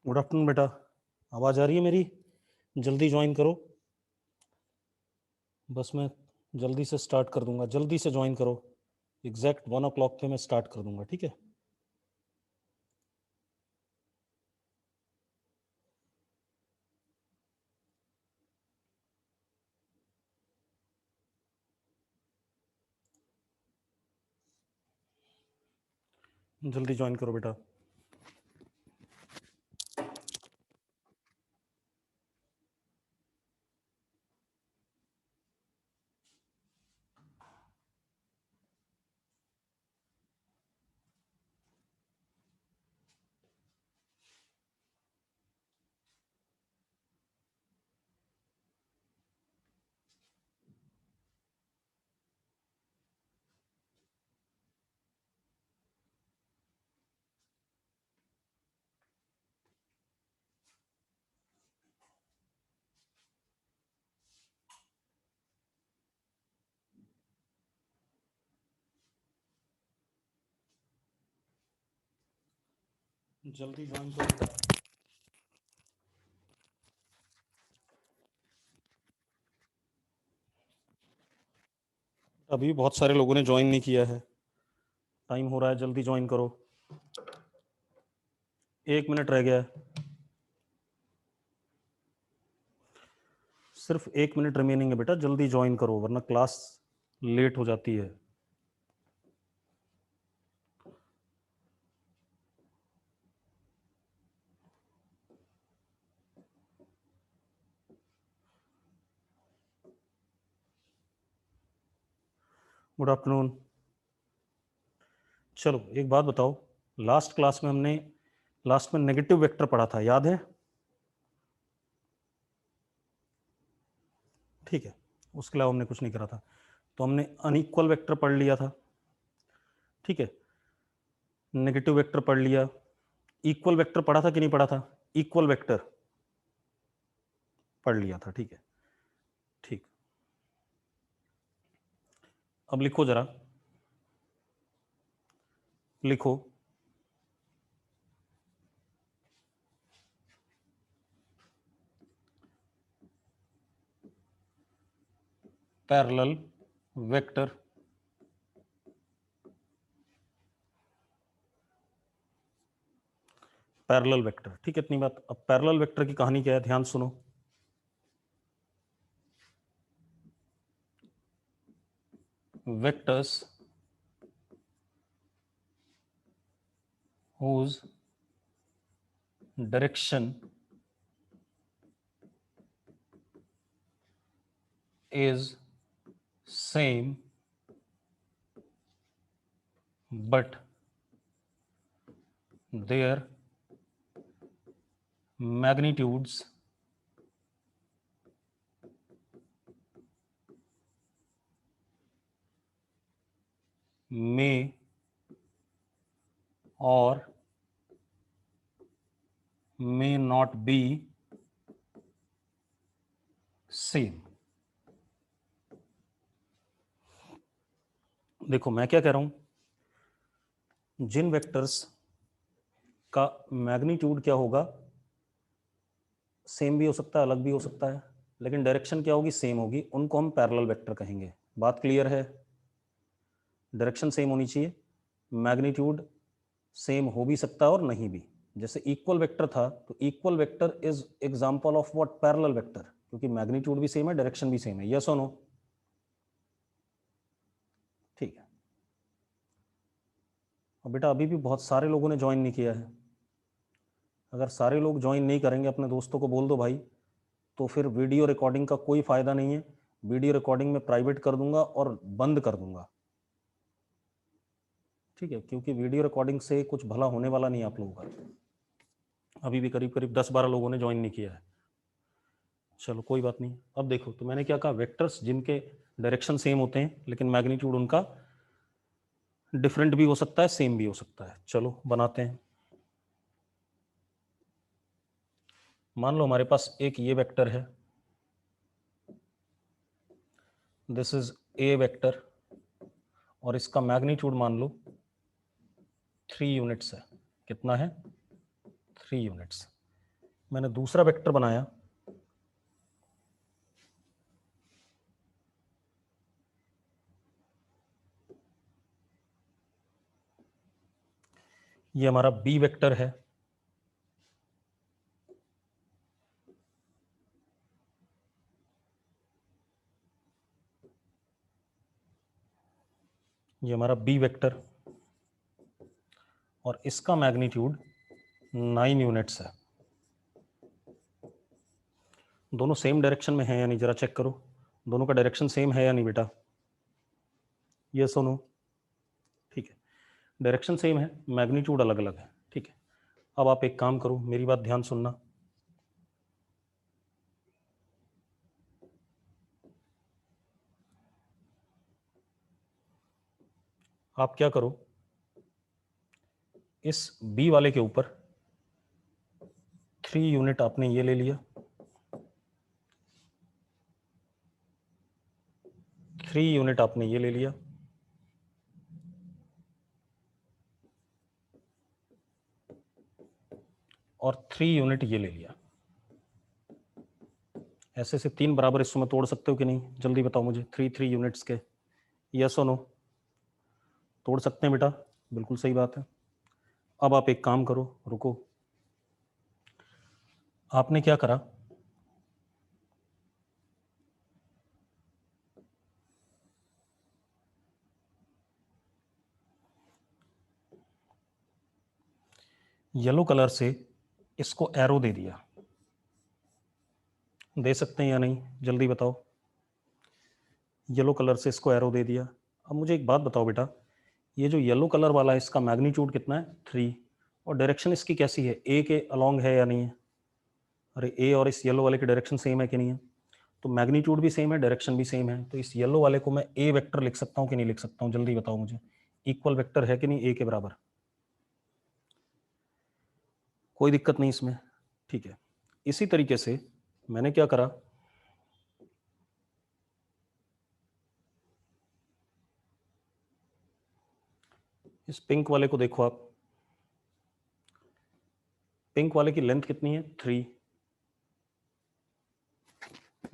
Good afternoon बेटा, आवाज़ आ रही है मेरी? जल्दी ज्वाइन करो, बस मैं जल्दी से स्टार्ट कर दूंगा। जल्दी से ज्वाइन करो, एग्जैक्ट 1 o'clock पे मैं स्टार्ट कर दूंगा, ठीक है? जल्दी ज्वाइन करो बेटा। जल्दी ज्वाइन करो बेटा। अभी बहुत सारे लोगों ने ज्वाइन नहीं किया है, टाइम हो रहा है, जल्दी ज्वाइन करो। 1 मिनट रह गया है, सिर्फ 1 मिनट रिमेनिंग है बेटा, जल्दी ज्वाइन करो वरना क्लास लेट हो जाती है। Good afternoon. चलो एक बात बताओ, लास्ट क्लास में हमने लास्ट में नेगेटिव वेक्टर पढ़ा था, याद है? ठीक है, उसके अलावा हमने कुछ नहीं करा था। तो हमने अनइक्वल वेक्टर पढ़ लिया था, ठीक है? नेगेटिव वेक्टर पढ़ लिया। इक्वल वेक्टर पढ़ा था कि नहीं पढ़ा था? इक्वल वेक्टर पढ़ लिया था, ठीक है? ठीक, अब लिखो जरा, लिखो पैरेलल वेक्टर पैरेलल वेक्टर, ठीक है? इतनी बात। अब पैरेलल वेक्टर की कहानी क्या है, ध्यान सुनो। Vectors whose direction is same but their magnitudes may or may not be same। देखो मैं क्या कह रहा हूं, जिन वेक्टर्स का मैग्नीट्यूड क्या होगा, सेम भी हो सकता है, अलग भी हो सकता है, लेकिन डायरेक्शन क्या होगी, सेम होगी, उनको हम पैरेलल वेक्टर कहेंगे। बात क्लियर है? डायरेक्शन सेम होनी चाहिए, मैग्नीट्यूड सेम हो भी सकता है और नहीं भी। जैसे इक्वल वेक्टर था तो equal vector is example of what, parallel vector, क्योंकि मैग्नीट्यूड भी सेम है, डायरेक्शन भी सेम है। यस और नो? ठीक है। और बेटा अभी भी बहुत सारे लोगों ने ज्वाइन नहीं किया है, अगर सारे लोग ज्वाइन नहीं करेंगे, अपने दोस्तों को बोल दो भाई, तो फिर वीडियो रिकॉर्डिंग का कोई फायदा नहीं है। वीडियो रिकॉर्डिंग में प्राइवेट कर दूंगा और बंद कर दूंगा। ठीक है, क्योंकि वीडियो रिकॉर्डिंग से कुछ भला होने वाला नहीं आप लोगों का। अभी भी करीब करीब 10-12 लोगों ने ज्वाइन नहीं किया है। चलो कोई बात नहीं। अब देखो, तो मैंने क्या कहा, वेक्टर्स जिनके डायरेक्शन सेम होते हैं लेकिन मैग्नीट्यूड उनका डिफरेंट भी हो सकता है, सेम भी हो सकता है। चलो बनाते हैं। मान लो हमारे पास एक ये वेक्टर है, दिस इज ए वेक्टर, और इसका मैग्नीट्यूड मान लो 3 यूनिट्स है। कितना है? 3 यूनिट्स। मैंने दूसरा वेक्टर बनाया, ये हमारा बी वेक्टर है, ये हमारा बी वेक्टर, और इसका मैग्नीट्यूड 9 यूनिट्स है। दोनों सेम डायरेक्शन में है या नहीं, जरा चेक करो। दोनों का डायरेक्शन सेम है या नहीं बेटा? ये सुनो, ठीक है, डायरेक्शन सेम है, मैग्नीट्यूड अलग अलग है। ठीक है, अब आप एक काम करो, मेरी बात ध्यान सुनना। आप क्या करो, इस बी वाले के ऊपर 3 यूनिट आपने ये ले लिया, 3 यूनिट आपने ये ले लिया, और 3 यूनिट ये ले लिया। ऐसे से 3 बराबर हिस्सों में तोड़ सकते हो कि नहीं? जल्दी बताओ मुझे, 3 यूनिट्स के। यस और नो? तोड़ सकते हैं बेटा, बिल्कुल सही बात है। अब आप एक काम करो, रुको, आपने क्या करा, येलो कलर से इसको एरो दे दिया। दे सकते हैं या नहीं, जल्दी बताओ। येलो कलर से इसको एरो दे दिया। अब मुझे एक बात बताओ बेटा, ये जो येलो कलर वाला है इसका मैग्नीट्यूड कितना है? 3, और डायरेक्शन इसकी कैसी है? ए के अलोंग है या नहीं है? अरे ए और इस येलो वाले की डायरेक्शन सेम है कि नहीं है? तो मैग्नीट्यूड भी सेम है, डायरेक्शन भी सेम है, तो इस येलो वाले को मैं ए वेक्टर लिख सकता हूँ कि नहीं लिख सकता हूँ? जल्दी बताओ मुझे, इक्वल वेक्टर है कि नहीं ए के बराबर? कोई दिक्कत नहीं इसमें, ठीक है। इसी तरीके से मैंने क्या करा, इस पिंक वाले को देखो आप, पिंक वाले की लेंथ कितनी है? 3।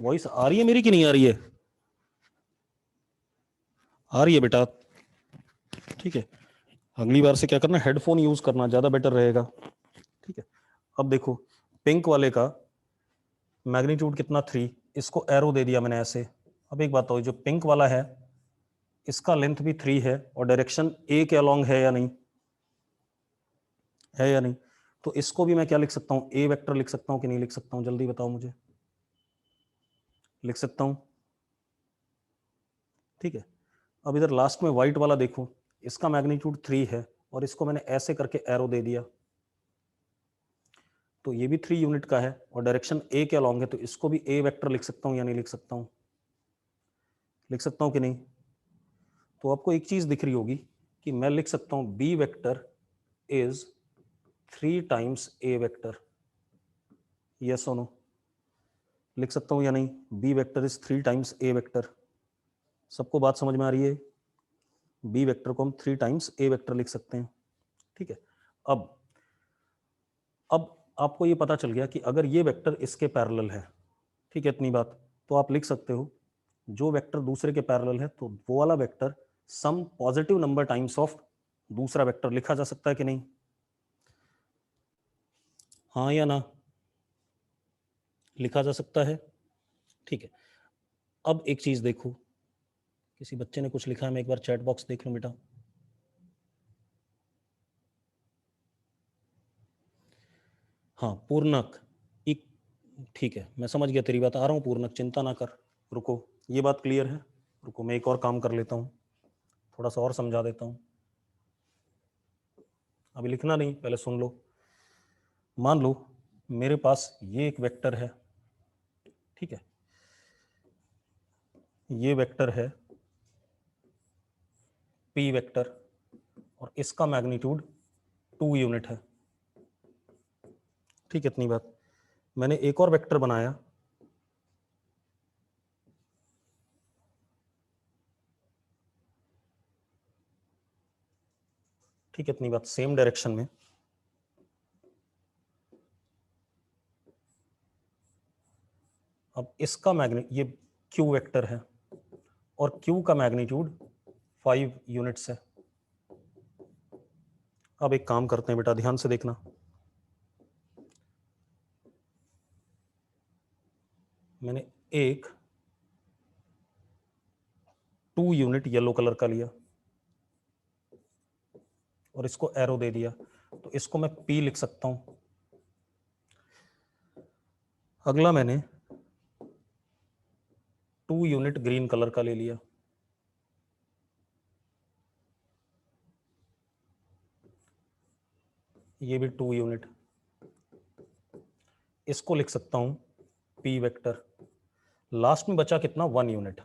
वॉइस आ रही है मेरी कि नहीं आ रही है? आ रही है बेटा, ठीक है। अगली बार से क्या करना, हेडफोन यूज करना ज्यादा बेटर रहेगा, ठीक है। अब देखो, पिंक वाले का मैग्नीट्यूड कितना? 3, इसको एरो दे दिया मैंने ऐसे। अब एक बात हो, जो पिंक वाला है इसका लेंथ भी 3 है, और डायरेक्शन ए के अलोंग है या नहीं? है या नहीं? तो इसको भी मैं क्या लिख सकता हूँ, ए वेक्टर लिख सकता हूँ कि नहीं लिख सकता हूँ? जल्दी बताओ मुझे। लिख सकता हूँ, ठीक है। अब इधर लास्ट में व्हाइट वाला देखो, इसका मैग्नीट्यूड 3 है, और इसको मैंने ऐसे करके एरो दे दिया, तो ये भी 3 यूनिट का है और डायरेक्शन ए के अलोंग है, तो इसको भी ए वेक्टर लिख सकता हूँ या नहीं लिख सकता हूँ? लिख सकता हूँ कि नहीं? तो आपको एक चीज दिख रही होगी कि मैं लिख सकता हूँ B vector is 3 times A vector. Yes और नो? लिख सकता हूँ या नहीं? B vector is 3 times A vector. सबको बात समझ में आ रही है? बी वेक्टर को हम 3 टाइम्स ए वेक्टर लिख सकते हैं, ठीक है। अब आपको ये पता चल गया कि अगर ये वेक्टर इसके पैरेलल है, ठीक है, इतनी बात तो आप लिख सकते हो, जो वेक्टर दूसरे के पैरेलल है तो वो वाला vector some positive number times of दूसरा वेक्टर लिखा जा सकता है कि नहीं? हाँ या ना? लिखा जा सकता है, ठीक है। अब एक चीज देखो, किसी बच्चे ने कुछ लिखा है, मैं एक बार चैट बॉक्स देख लूं बेटा। हाँ, पूर्णक, एक, ठीक है, मैं समझ गया तेरी बात, आ रहा हूँ पूर्णक, चिंता ना कर। रुको, ये बात क्लियर है? रुको, मैं एक और काम कर लेता हूँ, थोड़ा सा और समझा देता हूँ। अभी लिखना नहीं, पहले सुन लो। मान लो मेरे पास ये एक वेक्टर है, ठीक है, ये वेक्टर है p वेक्टर और इसका मैग्नीट्यूड 2 यूनिट है, ठीक है। इतनी बात। मैंने एक और वेक्टर बनाया, ठीक है, इतनी बात, सेम डायरेक्शन में। अब इसका ये q वेक्टर है और q का मैग्नीट्यूड 5 यूनिट्स है। अब एक काम करते हैं बेटा, ध्यान से देखना। मैंने एक 2 यूनिट येलो कलर का लिया और इसको एरो दे दिया, तो इसको मैं P लिख सकता हूं। अगला मैंने 2 यूनिट ग्रीन कलर का ले लिया, ये भी 2 यूनिट, इसको लिख सकता हूं P वेक्टर। लास्ट में बचा कितना, 1 यूनिट,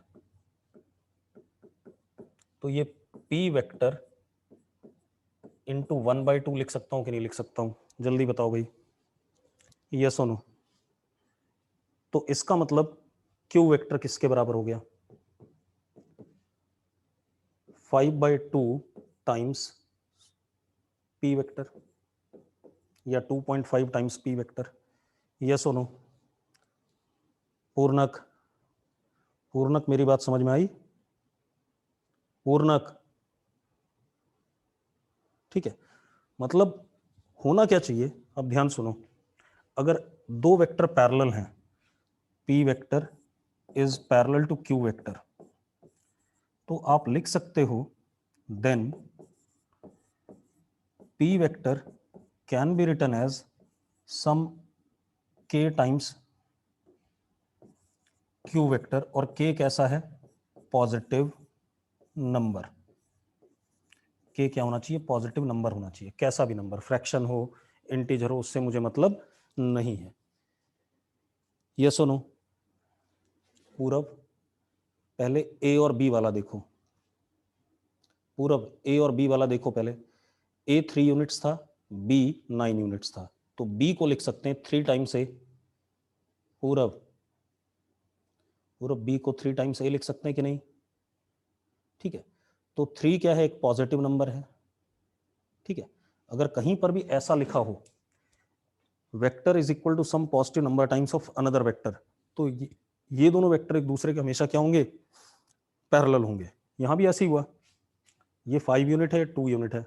तो ये P वेक्टर इंटू 1/2 लिख सकता हूं कि नहीं लिख सकता हूं, जल्दी बताओ भाई, यस और नो। तो इसका मतलब Q वेक्टर किसके बराबर हो गया, 5/2 टाइम्स P वेक्टर या 2.5 टाइम्स P वेक्टर, यस और नो। पूर्णक, पूर्णक मेरी बात समझ में आई, पूर्णक, ठीक है। मतलब होना क्या चाहिए, अब ध्यान सुनो, अगर दो वेक्टर पैरेलल हैं, P vector is parallel to Q vector, तो आप लिख सकते हो then P vector can be written as some K times Q vector, और K कैसा है, पॉजिटिव नंबर। K क्या होना चाहिए, पॉजिटिव नंबर होना चाहिए, कैसा भी नंबर, फ्रैक्शन हो, इंटीजर हो, उससे मुझे मतलब नहीं है, यस और नो। पूरब, पहले A और B वाला देखो, पूरब A और B वाला देखो पहले। A 3 यूनिट्स था, B 9 यूनिट्स था, तो B को लिख सकते हैं 3 टाइम्स A। पूरब, पूरब B को 3 टाइम्स A लिख सकते हैं कि नहीं, ठीक है। तो 3 क्या है, एक पॉजिटिव नंबर है, ठीक है। अगर कहीं पर भी ऐसा लिखा हो vector is equal to some positive number times of another vector, तो ये दोनों वेक्टर एक दूसरे के हमेशा क्या होंगे, पैरेलल होंगे। यहां भी ऐसे ही हुआ, ये 5 यूनिट है, 2 यूनिट है,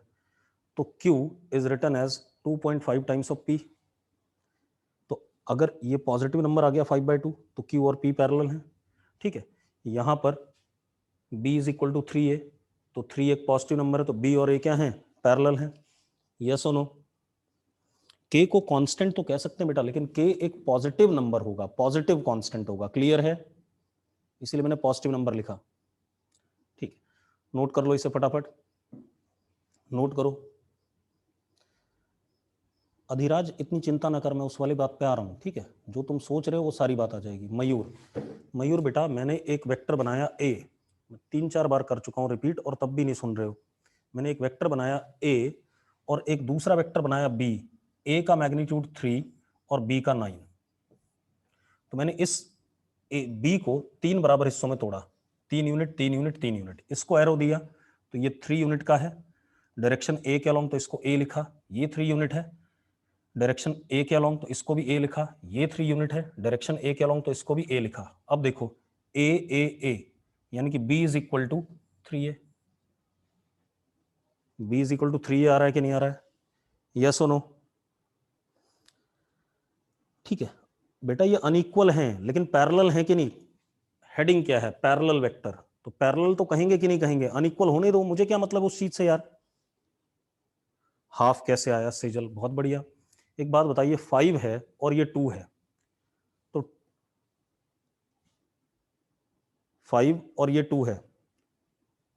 तो Q is written as 2.5 times of P। तो अगर ये पॉजिटिव नंबर आ गया 5/2, तो Q और P पैरेलल हैं, ठीक है। यहां पर B is equal to 3A, तो 3 एक पॉजिटिव नंबर है, तो B और A क्या है, पैरेलल हैं, यस और नो। K को कांस्टेंट तो कह सकते हैं बेटा, लेकिन K एक पॉजिटिव नंबर होगा, पॉजिटिव कांस्टेंट होगा, क्लियर है, इसीलिए मैंने पॉजिटिव नंबर लिखा, ठीक है। नोट कर लो इसे फटाफट, नोट करो। अधिराज इतनी चिंता ना कर, मैं उस वाली बात पे आ रहा हूँ, ठीक है, जो तुम सोच रहे हो वो सारी बात आ जाएगी। मयूर, मयूर बेटा मैंने एक वेक्टर बनाया A, 3-4 बार कर चुका हूँ रिपीट और तब भी नहीं सुन रहे हो। मैंने एक वेक्टर बनाया A और एक दूसरा वेक्टर बनाया B, A का मैग्नीट्यूड 3 और B का 9। तो मैंने इस B को 3 बराबर हिस्सों में तोड़ा, 3 यूनिट 3 यूनिट 3 यूनिट, इसको एरो दिया, तो ये 3 यूनिट का है, डायरेक्शन A के अलोंग, तो इसको A लिखा, ये 3 यूनिट है, डायरेक्शन A के अलोंग, तो इसको भी A लिखा, ये 3 यूनिट है, डायरेक्शन A के अलोंग, तो इसको भी A लिखा। अब देखो A A A यानी कि B is equal to 3A, B is equal to 3A आ रहा है कि नहीं आ रहा है, यस और नो, ठीक है। बेटा ये अनइक्वल हैं लेकिन पैरेलल हैं कि नहीं, हेडिंग क्या है, पैरेलल वेक्टर, तो पैरेलल तो कहेंगे कि नहीं कहेंगे, अनइक्वल होने दो, मुझे क्या मतलब उस चीज से यार। हाफ कैसे आया सेजल, बहुत बढ़िया। एक बात बताइए, 5 है और ये 2 है, तो 5 और ये 2 है,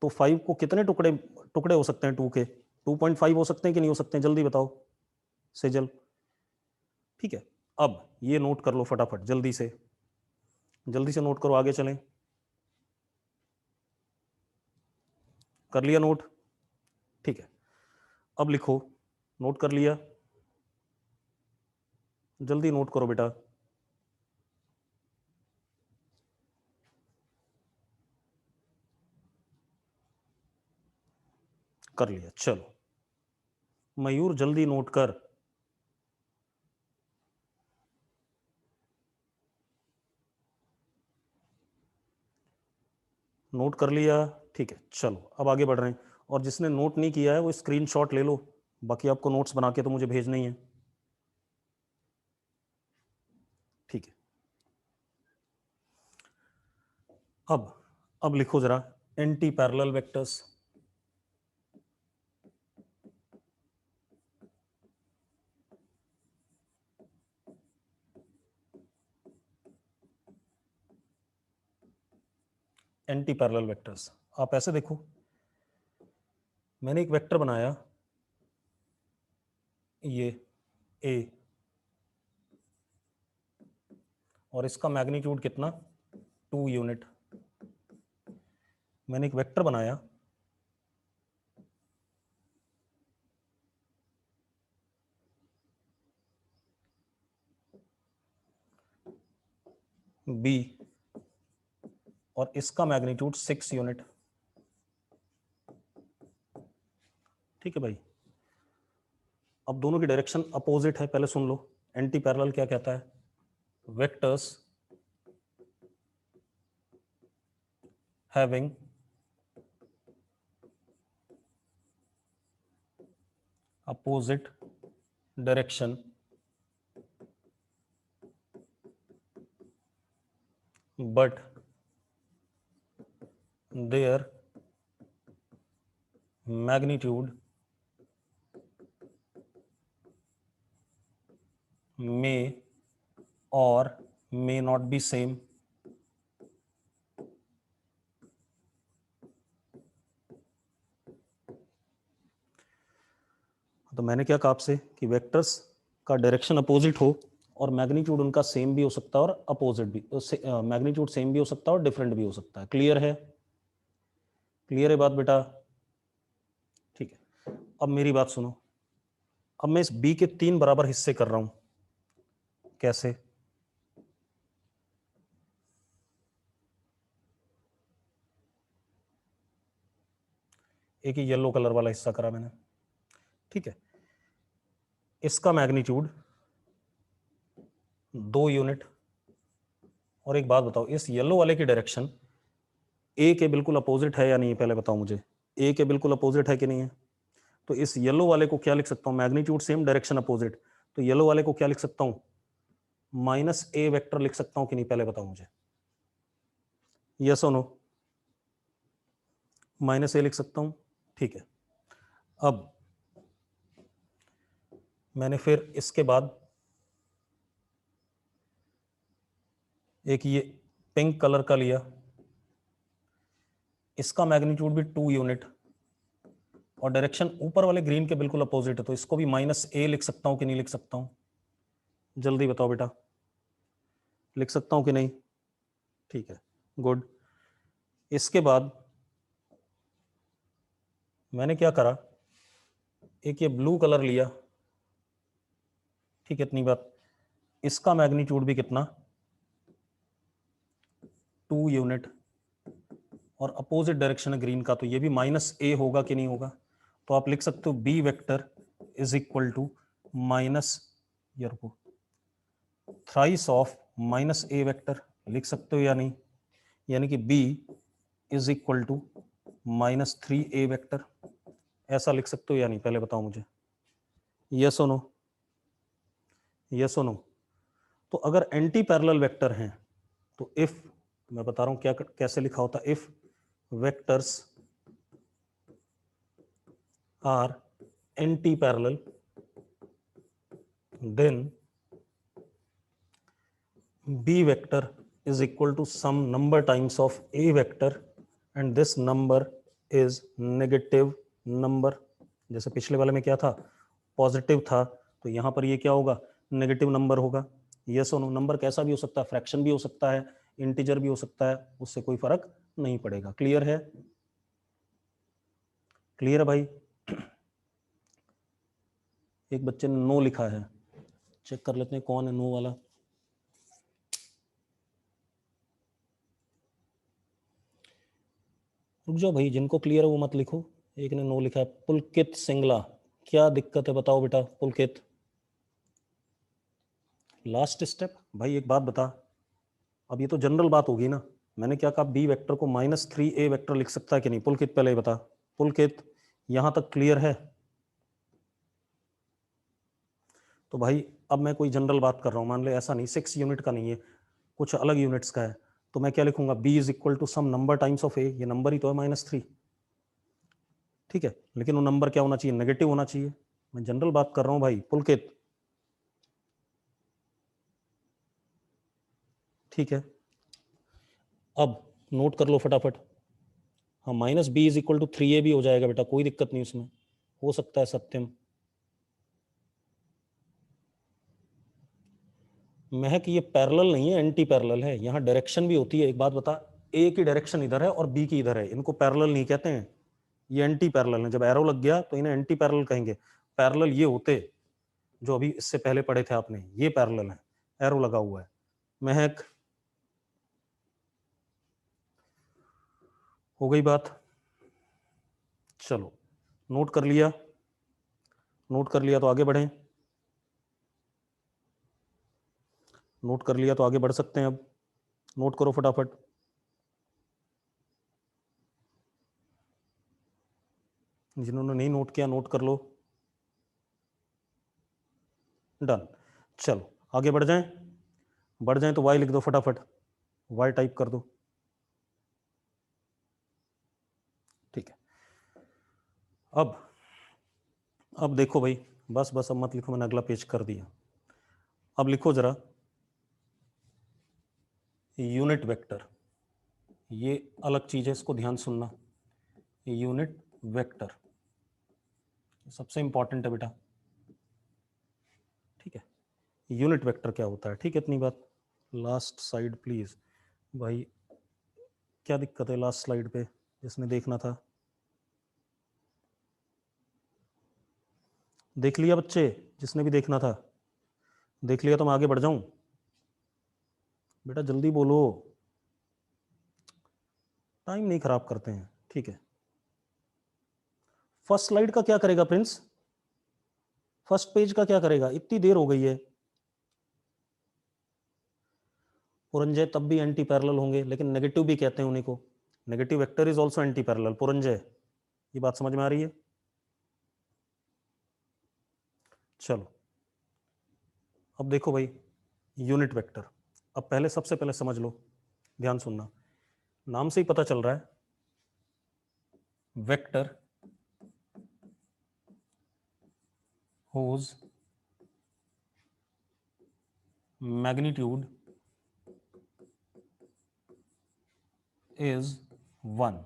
तो 5 को कितने टुकड़े टुकड़े हो सकते हैं 2 के, 2.5 हो सकते हैं कि नहीं हो सकते हैं, जल्दी बताओ सेजल। ठीक है, अब ये नोट कर लो फटाफट, जल्दी से नोट करो, आगे चलें। कर लिया नोट? ठीक है, अब लिखो। नोट कर लिया? जल्दी नोट करो बेटा। कर लिया, चलो मयूर जल्दी नोट कर। नोट कर लिया? ठीक है, चलो अब आगे बढ़ रहे हैं। और जिसने नोट नहीं किया है वो स्क्रीनशॉट ले लो, बाकी आपको नोट्स बना के तो मुझे भेजना ही है। ठीक है, अब लिखो जरा anti parallel vectors. Anti parallel vectors, आप ऐसे देखो, मैंने एक वेक्टर बनाया ये ए, और इसका मैग्नीट्यूड कितना, 2 यूनिट। मैंने एक वेक्टर बनाया बी, और इसका मैग्नीट्यूड 6 यूनिट। ठीक है भाई, अब दोनों की डायरेक्शन अपोजिट है, पहले सुन लो। एंटी पैरेलल क्या कहता है, vectors having opposite direction but their magnitude may or may not be same। तो मैंने क्या कहा आपसे कि वेक्टर्स का डायरेक्शन अपोजिट हो और मैग्नीट्यूड उनका सेम भी हो सकता है और अपोजिट भी, मैग्नीट्यूड सेम भी हो सकता है और डिफरेंट भी हो सकता है। क्लियर है? क्लियर है बात बेटा? ठीक है, अब मेरी बात सुनो। अब मैं इस बी के 3 बराबर हिस्से कर रहा हूं। कैसे? एक ही येलो कलर वाला हिस्सा करा मैंने। ठीक है, इसका मैग्नीट्यूड 2 यूनिट। और एक बात बताओ, इस येलो वाले की डायरेक्शन ए के बिल्कुल अपोजिट है या नहीं, पहले बताओ मुझे। ए के बिल्कुल अपोजिट है कि नहीं है? तो इस येलो वाले को क्या लिख सकता हूं, मैग्नीट्यूड सेम डायरेक्शन अपोजिट, तो येलो वाले को क्या लिख सकता हूं, -a वेक्टर लिख सकता हूं कि नहीं, पहले बताओ मुझे। यस और नो? -a लिख सकता हूं। ठीक है, अब मैंने फिर इसके बाद एक ये पिंक कलर का लिया, इसका मैग्नीट्यूड भी 2 यूनिट, और डायरेक्शन ऊपर वाले ग्रीन के बिल्कुल अपोजिट है, तो इसको भी -a लिख सकता हूं कि नहीं लिख सकता हूं, जल्दी बताओ बेटा। लिख सकता हूं कि नहीं? ठीक है, गुड। इसके बाद मैंने क्या करा, एक ये ब्लू कलर लिया। ठीक है, इतनी बात। इसका मैग्नीट्यूड भी कितना, 2 यूनिट, और अपोजिट डायरेक्शन है ग्रीन का, तो ये भी -a होगा कि नहीं होगा। तो आप लिख सकते हो B vector is equal to minus, ये रुको, थ्राइस ऑफ -a वेक्टर, लिख सकते हो या नहीं? यानी कि b is equal to -3a vector, ऐसा लिख सकते हो या नहीं, पहले बताओ मुझे। यस और नो? यस और नो? तो अगर एंटी पैरेलल वेक्टर हैं तो इफ, मैं बता रहा हूं क्या कैसे लिखा होता, if vectors are antiparallel then b vector is equal to some number times of a vector and this number is negative number। जैसे पिछले वाले में क्या था, पॉजिटिव था, तो यहाँ पर ये क्या होगा, नेगेटिव नंबर होगा। यस और नो, नंबर कैसा भी हो सकता है, फ्रैक्शन भी हो सकता है, इंटीजर भी हो सकता है, उससे कोई फर्क नहीं पड़ेगा। क्लियर है? क्लियर है भाई? एक बच्चे ने नो लिखा है, चेक कर लेते हैं कौन है नो वाला। रुक जाओ भाई, जिनको क्लियर है वो मत लिखो। एक ने नो लिखा है, पुलकित सिंगला। क्या दिक्कत है बताओ बेटा पुलकित। लास्ट स्टेप भाई, एक बात बता, अब ये तो जनरल बात होगी ना, मैंने क्या कहा, बी वेक्टर को -3a वेक्टर लिख सकता है कि नहीं? पुलकित पहले बता। पुलकित यहां तक क्लियर है? तो भाई अब मैं कोई जनरल बात कर रहा हूँ, मान ले ऐसा नहीं 6 यूनिट का नहीं है, कुछ अलग यूनिट्स का है, तो मैं क्या लिखूंगा, b is equal to some number times of a, ये नंबर ही तो है -3, ठीक है, लेकिन वो नंबर क्या होना चाहिए, नेगेटिव होना चाहिए। मैं जनरल बात कर रहा हूँ भाई पुलकित, ठीक है। अब नोट कर लो फटाफट, हाँ -b is equal to 3a भी हो जाएगा बेटा, कोई दिक्कत नहीं उसमें, हो सकता है सत्यम। महक ये पैरेलल नहीं है, एंटी पैरेलल है, यहाँ डायरेक्शन भी होती है। एक बात बता, ए की डायरेक्शन इधर है और बी की इधर है, इनको पैरेलल नहीं कहते हैं, ये एंटी पैरेलल है। जब एरो लग गया तो इन्हें एंटी पैरेलल कहेंगे। पैरेलल ये होते जो अभी इससे पहले पढ़े थे आपने, ये पैरेलल है, एरो लगा हुआ है। महक हो गई बात? चलो नोट कर लिया, नोट कर लिया तो आगे बढ़ें, नोट कर लिया तो आगे बढ़ सकते हैं। अब नोट करो फटाफट। जिन्होंने नहीं नोट किया नोट कर लो। डन। चलो आगे बढ़ जाएं, बढ़ जाएं तो वाई लिख दो फटाफट, वाई टाइप कर दो, ठीक है। अब देखो भाई, बस बस अब मत लिखो, मैंने अगला पेज कर दिया। अब लिखो जरा यूनिट वेक्टर, ये अलग चीज है, इसको ध्यान सुनना। यूनिट वेक्टर सबसे इंपॉर्टेंट है बेटा, ठीक है। यूनिट वेक्टर क्या होता है, ठीक है, इतनी बात। लास्ट साइड प्लीज भाई, क्या दिक्कत है लास्ट स्लाइड पे, जिसने देखना था देख लिया बच्चे, जिसने भी देखना था देख लिया, तो मैं आगे बढ़ जाऊं? बेटा जल्दी बोलो, टाइम नहीं खराब करते हैं, ठीक है। फर्स्ट स्लाइड का क्या करेगा प्रिंस, फर्स्ट पेज का क्या करेगा, इतनी देर हो गई है। पुरंजय तब भी एंटी पैरेलल होंगे, लेकिन नेगेटिव भी कहते हैं उन्हीं को, negative vector is also anti parallel. Puranjay ये बात समझ में आ रही है? चलो अब देखो भाई यूनिट वेक्टर, अब पहले सबसे पहले समझ लो, ध्यान सुनना, नाम से ही पता चल रहा है vector whose magnitude is 1।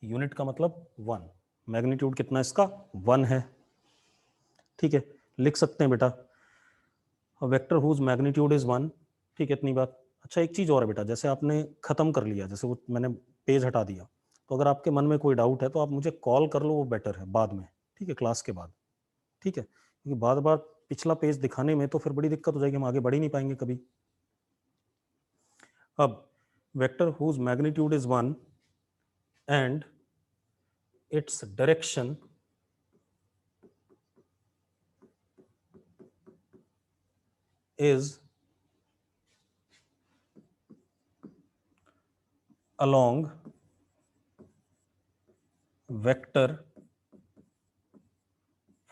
Unit का मतलब 1, मैग्नीट्यूड कितना इसका, 1 है, ठीक है। लिख सकते हैं बेटा वेक्टर हुज मैग्नीट्यूड इज 1, ठीक है, इतनी बात। अच्छा एक चीज और है बेटा, जैसे आपने खत्म कर लिया, जैसे वो मैंने पेज हटा दिया, तो अगर आपके मन में कोई डाउट है तो आप मुझे कॉल कर लो, वो बेटर है बाद में, ठीक है, क्लास के बाद, ठीक है, क्योंकि बार बार पिछला पेज दिखाने में तो फिर बड़ी दिक्कत हो जाएगी, हम आगे बढ़ ही नहीं पाएंगे कभी। अब vector whose magnitude is 1 and its direction is along vector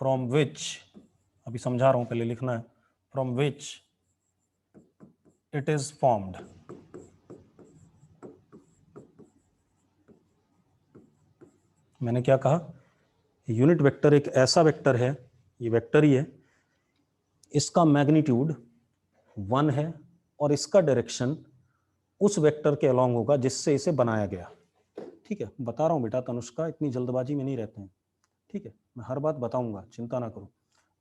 from which, अभी समझा रहा हूं, पहले लिखना है, from which it is formed। मैंने क्या कहा, यूनिट वेक्टर एक ऐसा वेक्टर है, ये वेक्टर ही है, इसका मैग्नीट्यूड 1 है और इसका डायरेक्शन उस वेक्टर के अलोंग होगा जिससे इसे बनाया गया, ठीक है, बता रहा हूँ बेटा तनुष्का, इतनी जल्दबाजी में नहीं रहते हैं, ठीक है, मैं हर बात बताऊंगा, चिंता ना करो।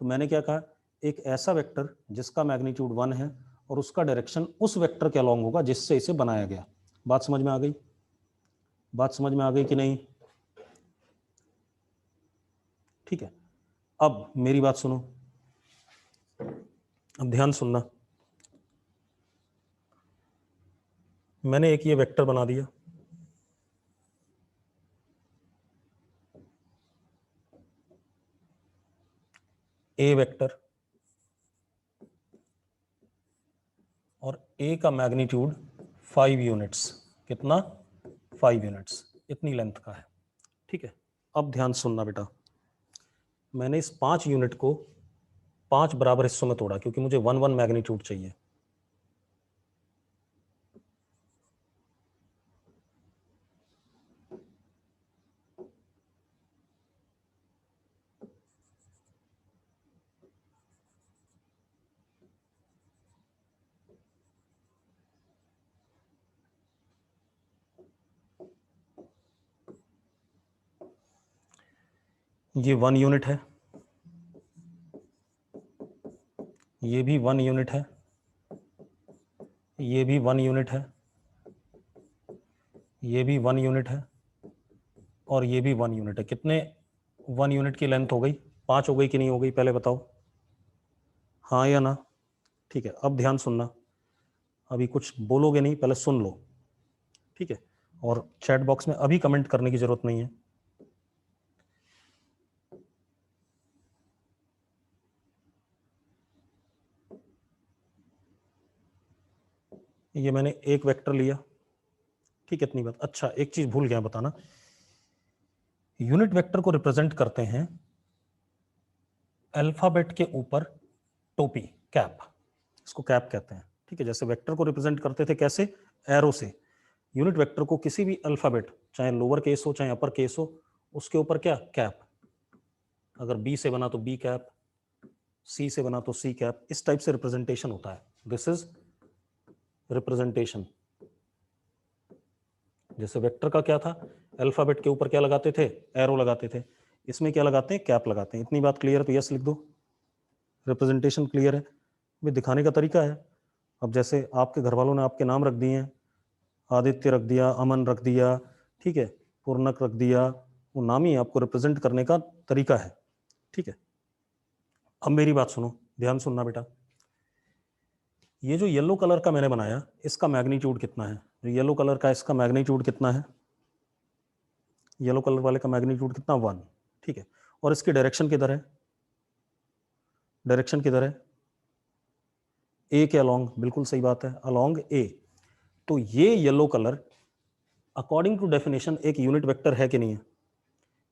तो मैंने क्या कहा, एक ऐसा वेक्टर जिसका मैग्नीट्यूड 1 है और उसका डायरेक्शन उस वेक्टर के अलॉन्ग होगा जिससे इसे बनाया गया। बात समझ में आ गई? बात समझ में आ गई कि नहीं? ठीक है, अब मेरी बात सुनो, अब ध्यान सुनना। मैंने एक ये वेक्टर बना दिया, ए वेक्टर, और ए का मैग्नीट्यूड 5 यूनिट्स, कितना? 5 यूनिट्स, इतनी लेंथ का है। ठीक है, अब ध्यान सुनना बेटा, मैंने इस 5 यूनिट को 5 बराबर हिस्सों में तोड़ा क्योंकि मुझे 1 मैग्नीट्यूड चाहिए। ये 1 यूनिट है, ये भी 1 यूनिट है, ये भी 1 यूनिट है, ये भी 1 यूनिट है, और ये भी 1 यूनिट है। कितने 1 यूनिट की लेंथ हो गई? 5 हो गई कि नहीं हो गई, पहले बताओ, हाँ या ना? ठीक है, अब ध्यान सुनना, अभी कुछ बोलोगे नहीं, पहले सुन लो, ठीक है, और चैट बॉक्स में अभी कमेंट करने की जरूरत नहीं है। ये मैंने एक वेक्टर लिया, ठीक है, इतनी बात। अच्छा, एक चीज भूल गया बताना, यूनिट वेक्टर को रिप्रेजेंट करते हैं अल्फाबेट के ऊपर टोपी, कैप, इसको कैप कहते हैं, ठीक है। जैसे वेक्टर को रिप्रेजेंट करते थे कैसे, एरो से, यूनिट वेक्टर को किसी भी अल्फाबेट, चाहे लोअर केस हो चाहे अपर केस हो, उसके ऊपर क्या, कैप। अगर बी से बना तो बी कैप, सी से बना तो सी कैप, इस टाइप से रिप्रेजेंटेशन होता है। This is representation. जैसे वेक्टर का क्या था, अल्फाबेट के ऊपर क्या लगाते थे, एरो लगाते थे, इसमें क्या लगाते हैं, कैप लगाते हैं। इतनी बात क्लियर है तो यस लिख दो, रिप्रेजेंटेशन क्लियर है। ये दिखाने का तरीका है। अब जैसे आपके घर वालों ने आपके नाम रख दिए हैं, आदित्य रख दिया, अमन रख दिया, ठीक है, पूर्णक रख दिया, वो नाम ही आपको रिप्रेजेंट करने का तरीका है, ठीक है। अब मेरी बात सुनो, ध्यान सुनना बेटा, ये जो येलो कलर का मैंने बनाया, इसका मैग्नीट्यूड कितना है? जो येलो कलर का, इसका मैग्नीट्यूड कितना है? येलो कलर वाले का मैग्नीट्यूड कितना, 1, ठीक है। और इसकी डायरेक्शन किधर है? डायरेक्शन किधर है? ए के अलोंग, बिल्कुल सही बात है, अलोंग ए। तो ये yellow colour according to definition एक यूनिट वेक्टर है कि नहीं है?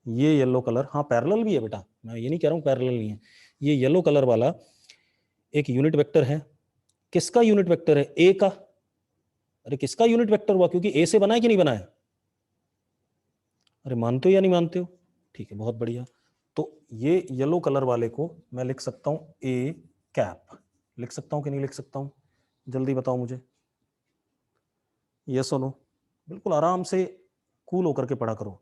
ये येलो कलर, हाँ पैरेलल भी है बेटा, मैं ये नहीं कह रहा हूँ पैरेलल नहीं है, ये येलो कलर वाला एक यूनिट वेक्टर है। किसका यूनिट वेक्टर है? ए का। अरे किसका यूनिट वेक्टर हुआ, क्योंकि ए से बना है कि नहीं बना है? अरे मानते हो या नहीं मानते हो? ठीक है, बहुत बढ़िया। तो ये येलो कलर वाले को मैं लिख सकता हूं ए कैप, लिख सकता हूं कि नहीं लिख सकता हूं? जल्दी बताओ मुझे, यस और नो। बिल्कुल आराम से कूल होकर के पढ़ा करो,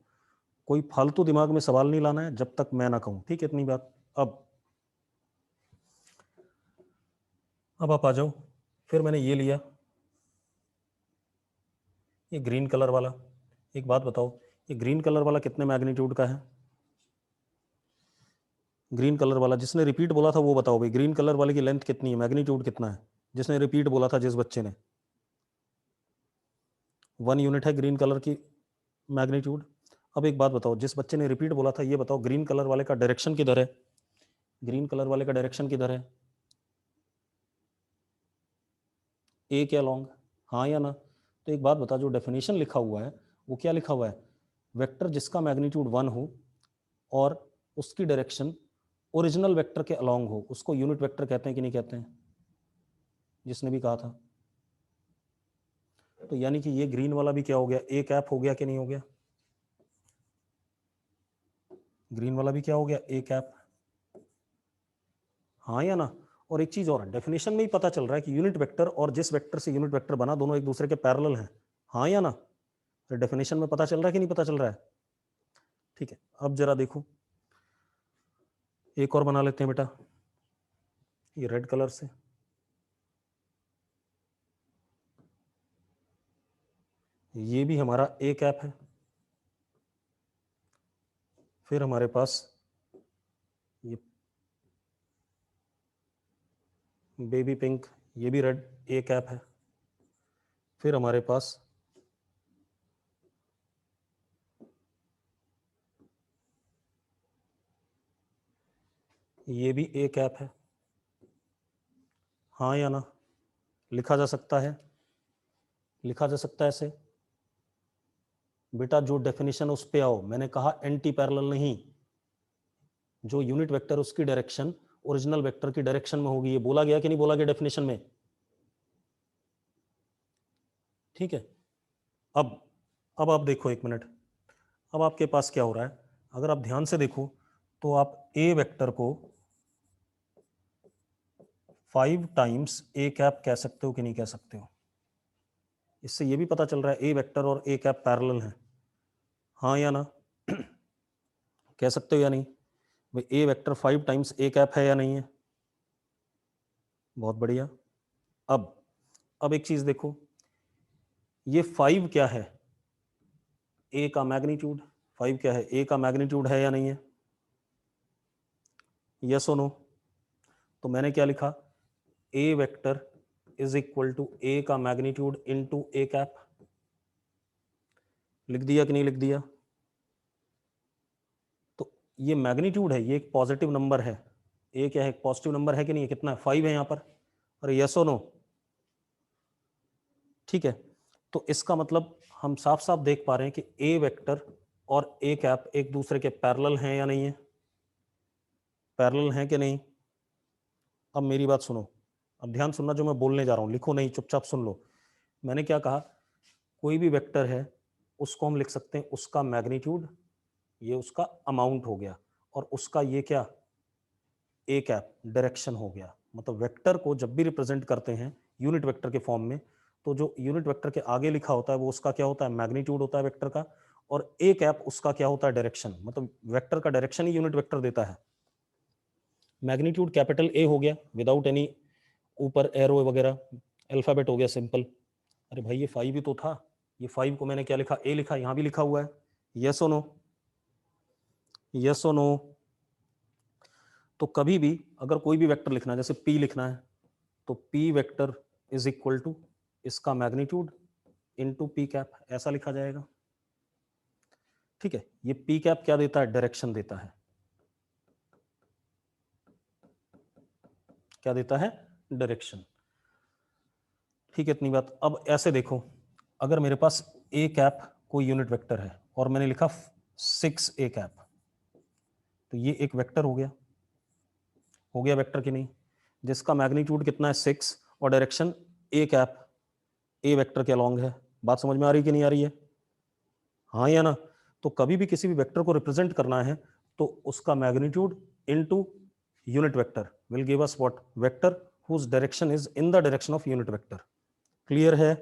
कोई फालतू दिमाग में सवाल नहीं लाना है जब तक मैं ना कहूं, ठीक है, इतनी बात। अब आप आ जाओ, फिर मैंने ये लिया, ये ग्रीन कलर वाला। एक बात बताओ, ये ग्रीन कलर वाला कितने मैग्नीट्यूड का है? ग्रीन कलर वाला जिसने रिपीट बोला था वो बताओ भाई, ग्रीन कलर वाले की लेंथ कितनी है, मैग्नीट्यूड कितना है? जिसने रिपीट बोला था, जिस बच्चे ने, 1 यूनिट है ग्रीन कलर की मैग्नीट्यूड। अब एक बात बताओ, जिस बच्चे ने रिपीट बोला था, ये बताओ ग्रीन कलर वाले का डायरेक्शन किधर है? ग्रीन कलर वाले का डायरेक्शन किधर है? ए के अलोंग, हाँ या ना? तो एक बात बता, जो डेफिनेशन लिखा हुआ है वो क्या लिखा हुआ है? वेक्टर जिसका मैग्नीट्यूड 1 हो और उसकी डायरेक्शन ओरिजिनल वेक्टर के अलोंग हो, उसको यूनिट वेक्टर कहते हैं कि नहीं कहते हैं? जिसने भी कहा था। तो यानी कि ये ग्रीन वाला भी क्या हो गया, ए कैप हो गया कि नहीं हो गया? ग्रीन वाला भी क्या हो गया, ए कैप, हाँ या ना? और एक चीज और, डेफिनेशन में ही पता चल रहा है कि यूनिट वेक्टर और जिस वेक्टर से यूनिट वेक्टर बना, दोनों एक दूसरे के पैरेलल हैं, हाँ या ना? तो डेफिनेशन में पता चल रहा है कि नहीं पता चल रहा है? ठीक है, अब जरा देखो, एक और बना लेते हैं बेटा, ये रेड कलर से। ये भी हमारा ए कैप है। फिर हमारे पास ये बेबी पिंक, ये भी रेड ए कैप है। फिर हमारे पास ये भी ए कैप है। हाँ या ना? लिखा जा सकता है, लिखा जा सकता है ऐसे। बेटा जो डेफिनेशन उस पे आओ, मैंने कहा एंटी पैरेलल नहीं, जो यूनिट वेक्टर उसकी डायरेक्शन ओरिजिनल वेक्टर की डायरेक्शन में होगी। ये बोला गया कि नहीं बोला गया डेफिनेशन में? ठीक है, अब आप देखो एक मिनट, अब आपके पास क्या हो रहा है, अगर आप ध्यान से देखो तो आप ए वेक्टर को 5 टाइम्स ए कैप कह सकते हो कि नहीं कह सकते हो? इससे ये भी पता चल रहा है ए वेक्टर और ए कैप पैरेलल हैं। हाँ या ना? कह सकते हो या नहीं भाई? ए वेक्टर 5 टाइम्स ए कैप है या नहीं है? बहुत बढ़िया। अब एक चीज देखो, ये 5 क्या है? ए का मैग्नीट्यूड। 5 क्या है? ए का मैग्नीट्यूड है या नहीं है? यस और नो? तो मैंने क्या लिखा, ए वेक्टर इज इक्वल टू ए का मैग्नीट्यूड इनटू ए कैप। लिख दिया कि नहीं लिख दिया? तो ये मैग्नीट्यूड है, ये एक पॉजिटिव नंबर है। ए क्या है? एक पॉजिटिव नंबर है कि नहीं? कितना है? 5 है यहाँ पर। अरे यस और नो? ठीक है, तो इसका मतलब हम साफ साफ देख पा रहे हैं कि ए वेक्टर और ए कैप एक दूसरे के पैरेलल हैं या नहीं है? पैरेलल हैं कि नहीं? अब मेरी बात सुनो, अब ध्यान सुनना जो मैं बोलने जा रहा हूँ, लिखो नहीं, चुपचाप सुन लो। मैंने क्या कहा, कोई भी वेक्टर है उसको हम लिख सकते हैं उसका मैग्नीट्यूड, ये उसका अमाउंट हो गया, और उसका ये क्या, ए कैप डायरेक्शन हो गया। मतलब वेक्टर को जब भी रिप्रेजेंट करते हैं यूनिट वेक्टर के फॉर्म में, तो जो यूनिट वेक्टर के आगे लिखा होता है वो उसका क्या होता है? मैग्नीट्यूड होता है वेक्टर का, और ए कैप उसका क्या होता है? डायरेक्शन। मतलब वेक्टर का डायरेक्शन ही यूनिट वेक्टर देता है। मैग्नीट्यूड कैपिटल ए हो गया विदाउट एनी ऊपर एरो वगैरह, अल्फाबेट हो गया सिंपल। अरे भाई ये 5 ही तो था, ये 5 को मैंने क्या लिखा? ए लिखा, यहाँ भी लिखा हुआ है। यस और नो? यस और नो? तो कभी भी अगर कोई भी वेक्टर लिखना है, जैसे पी लिखना है, तो P vector is equal to इसका मैग्नीट्यूड इनटू पी कैप, ऐसा लिखा जाएगा। ठीक है, ये पी कैप क्या देता है? डायरेक्शन देता है। क्या देता है? डायरेक्शन। ठीक है, इतनी बात। अब ऐसे देखो, अगर मेरे पास ए कैप कोई यूनिट वेक्टर है और मैंने लिखा 6 ए कैप, तो ये एक वेक्टर हो गया वेक्टर कि नहीं? जिसका मैग्नीट्यूड कितना है? 6, और direction A cap A vector के अलॉन्ग है। बात समझ में आ रही कि नहीं आ रही है? हाँ या ना? तो कभी भी किसी भी वेक्टर को रिप्रेजेंट करना है तो उसका magnitude into unit vector will give us what? Vector whose direction is in the direction of unit vector. Clear है?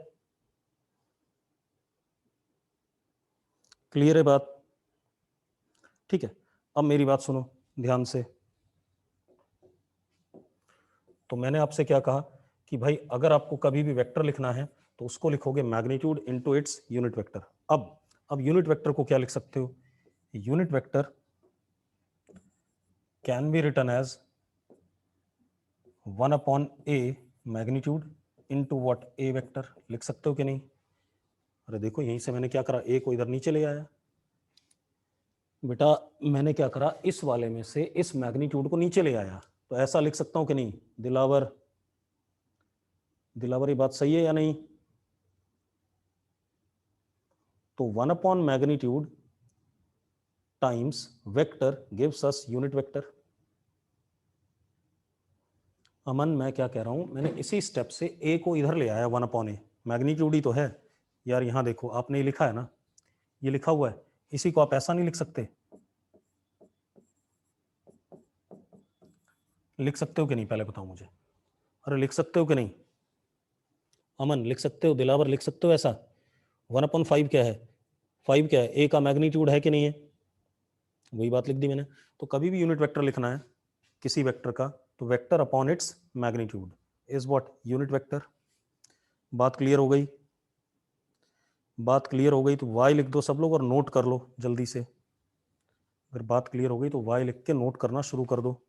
क्लियर है बात? ठीक है, अब मेरी बात सुनो ध्यान से। तो मैंने आपसे क्या कहा कि भाई अगर आपको कभी भी वेक्टर लिखना है तो उसको लिखोगे magnitude into its unit vector. अब यूनिट वेक्टर को क्या लिख सकते हो? Unit vector can be written as 1 upon a magnitude into what? A vector. लिख सकते हो कि नहीं? अरे देखो यहीं से मैंने क्या करा, ए को इधर नीचे ले आया। बेटा मैंने क्या करा, इस वाले में से इस मैग्नीट्यूड को नीचे ले आया। तो ऐसा लिख सकता हूं कि नहीं? दिलावर, दिलावर ये बात सही है या नहीं? तो 1 upon magnitude times vector gives us unit vector. Aman मैं क्या कह रहा हूं, मैंने इसी स्टेप से ए को इधर ले आया, 1 अपॉन ए, मैग्नीट्यूड ही तो है यार। यहां देखो आपने ये लिखा है ना, ये लिखा हुआ है, इसी को आप ऐसा नहीं लिख सकते? लिख सकते हो कि नहीं पहले बताओ मुझे? अरे लिख सकते हो कि नहीं? अमन लिख सकते हो? दिलावर लिख सकते हो ऐसा? 1/5 क्या है? 5 क्या है, ए का मैग्नीट्यूड है कि नहीं है, वही बात लिख दी मैंने। तो कभी भी यूनिट वेक्टर लिखना है किसी वेक्टर का, तो vector upon its magnitude is what, unit vector. बात क्लियर हो गई? बात क्लियर हो गई तो y लिख दो सब लोग और नोट कर लो जल्दी से। अगर बात क्लियर हो गई तो y लिख के नोट करना शुरू कर दो।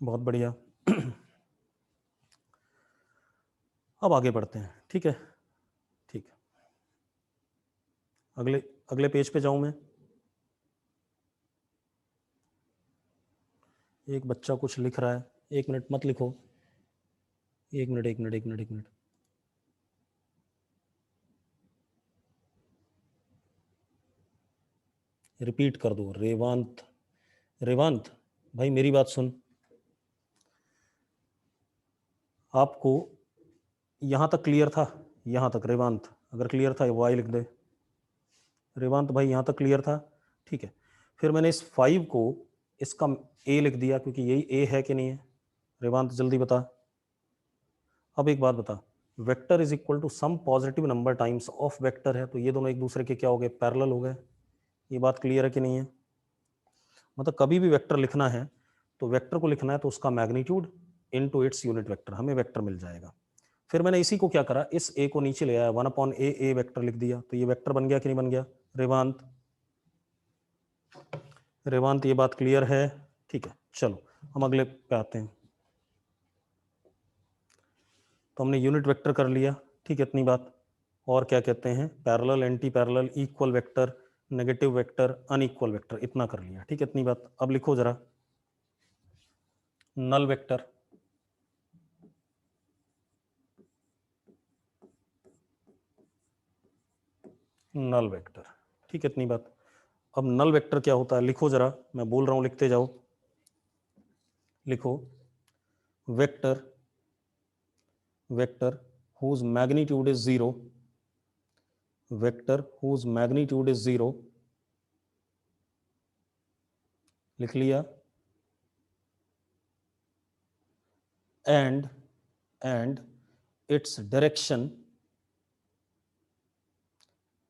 बहुत बढ़िया। अब आगे बढ़ते हैं, ठीक है? ठीक है, अगले अगले पेज पे जाऊं मैं। एक बच्चा कुछ लिख रहा है, 1 मिनट मत लिखो, 1 minute 1 minute 1 minute 1 minute. Repeat कर दो, रेवांत। रेवांत भाई मेरी बात सुन, आपको यहां तक क्लियर था? यहां तक रेवांत अगर क्लियर था वाई लिख दे। रेवांत भाई यहां तक क्लियर था? ठीक है, फिर मैंने इस 5 को इसका ए लिख दिया क्योंकि यही ए है कि नहीं है। रेवांत जल्दी बता। अब एक बात बता, vector is equal to some positive number times of vector है, तो ये दोनों एक दूसरे के क्या हो गए, पैरेलल हो गए। ये बात क्लियर है कि नहीं है? मतलब कभी भी वेक्टर लिखना है तो वेक्टर को लिखना है तो उसका magnitude into its unit vector, हमें वेक्टर मिल जाएगा। फिर मैंने इसी को क्या करा, इस ए को नीचे ले आया, 1/a ए वेक्टर लिख दिया, तो ये वेक्टर बन गया कि नहीं बन गया? रेवांत, रेवांत ये बात क्लियर है? ठीक है, चलो हम अगले पे आते हैं। तो हमने यूनिट वेक्टर कर लिया, ठीक है, इतनी बात। और क्या कहते हैं, parallel, anti parallel, equal vector, negative vector, unequal vector, इतना कर लिया, ठीक है, इतनी बात। अब लिखो जरा नल वेक्टर। नल वेक्टर, ठीक है, इतनी बात। अब नल वेक्टर क्या होता है लिखो जरा, मैं बोल रहा हूं लिखते जाओ। लिखो vector, vector whose magnitude is 0, vector whose magnitude is 0, लिख लिया। and its direction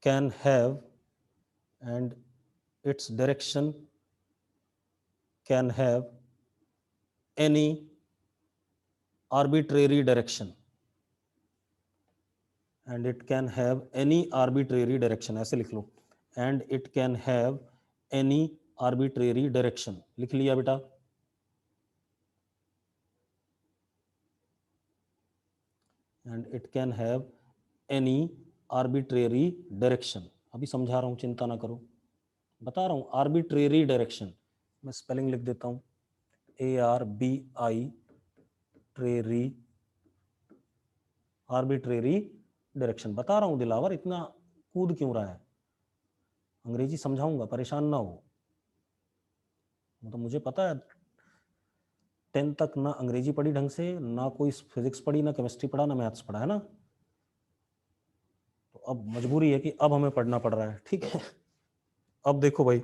can have, and its direction can have any arbitrary direction, and it can have any arbitrary direction, ऐसे लिख लो, and it can have any arbitrary direction, लिख लिया बेटा? and it can have any arbitrary direction, अभी समझा रहा हूं, चिंता ना करो, बता रहा हूं, आर्बिट्रेरी डायरेक्शन, मैं स्पेलिंग लिख देता हूं, ARBI ट्रेरी, आर्बिट्रेरी डायरेक्शन, बता रहा हूं दिलावर, इतना कूद क्यों रहा है? अंग्रेजी समझाऊंगा, परेशान ना हो। मतलब मुझे पता है 10 तक ना अंग्रेजी पढ़ी ढंग से, ना कोई फिजिक्स पढ़ी, ना केमिस्ट्री पढ़ा, ना मैथ्स पढ़ा, है ना? तो अब मजबूरी है कि अब हमें पढ़ना पड़ रहा है, ठीक है? अब देखो भाई,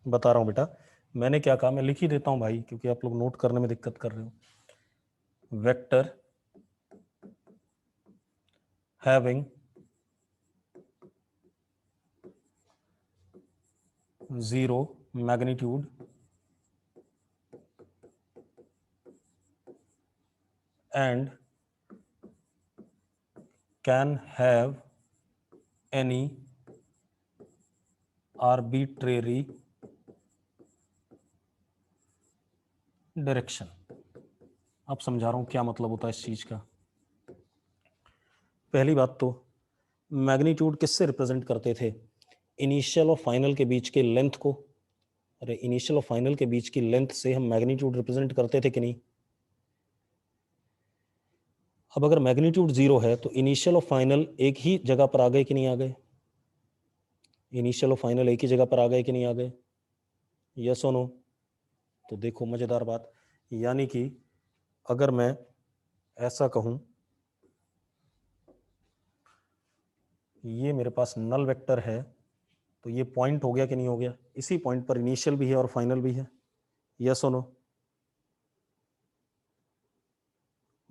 बता रहा हूं बेटा, मैंने क्या कहा, मैं लिख ही देता हूं भाई क्योंकि आप लोग नोट करने में दिक्कत कर रहे हो। Vector having 0 magnitude and can have any arbitrary direction. अब समझा रहा हूं क्या मतलब होता है इस चीज का। पहली बात तो मैग्नीट्यूड किससे रिप्रेजेंट करते थे, इनिशियल और फाइनल के बीच के लेंथ को। अरे इनिशियल और फाइनल के बीच की लेंथ से हम मैग्नीट्यूड रिप्रेजेंट करते थे कि नहीं? अब अगर मैग्नीट्यूड 0 है तो इनिशियल और फाइनल एक ही जगह पर आ गए कि नहीं आ गए? इनिशियल और फाइनल एक ही जगह पर आ गए कि नहीं आ गए? यस और नो? तो देखो मजेदार बात, यानी कि अगर मैं ऐसा कहूं, ये मेरे पास नल वेक्टर है, तो ये पॉइंट हो गया कि नहीं हो गया? इसी पॉइंट पर इनिशियल भी है और फाइनल भी है। यस और नो?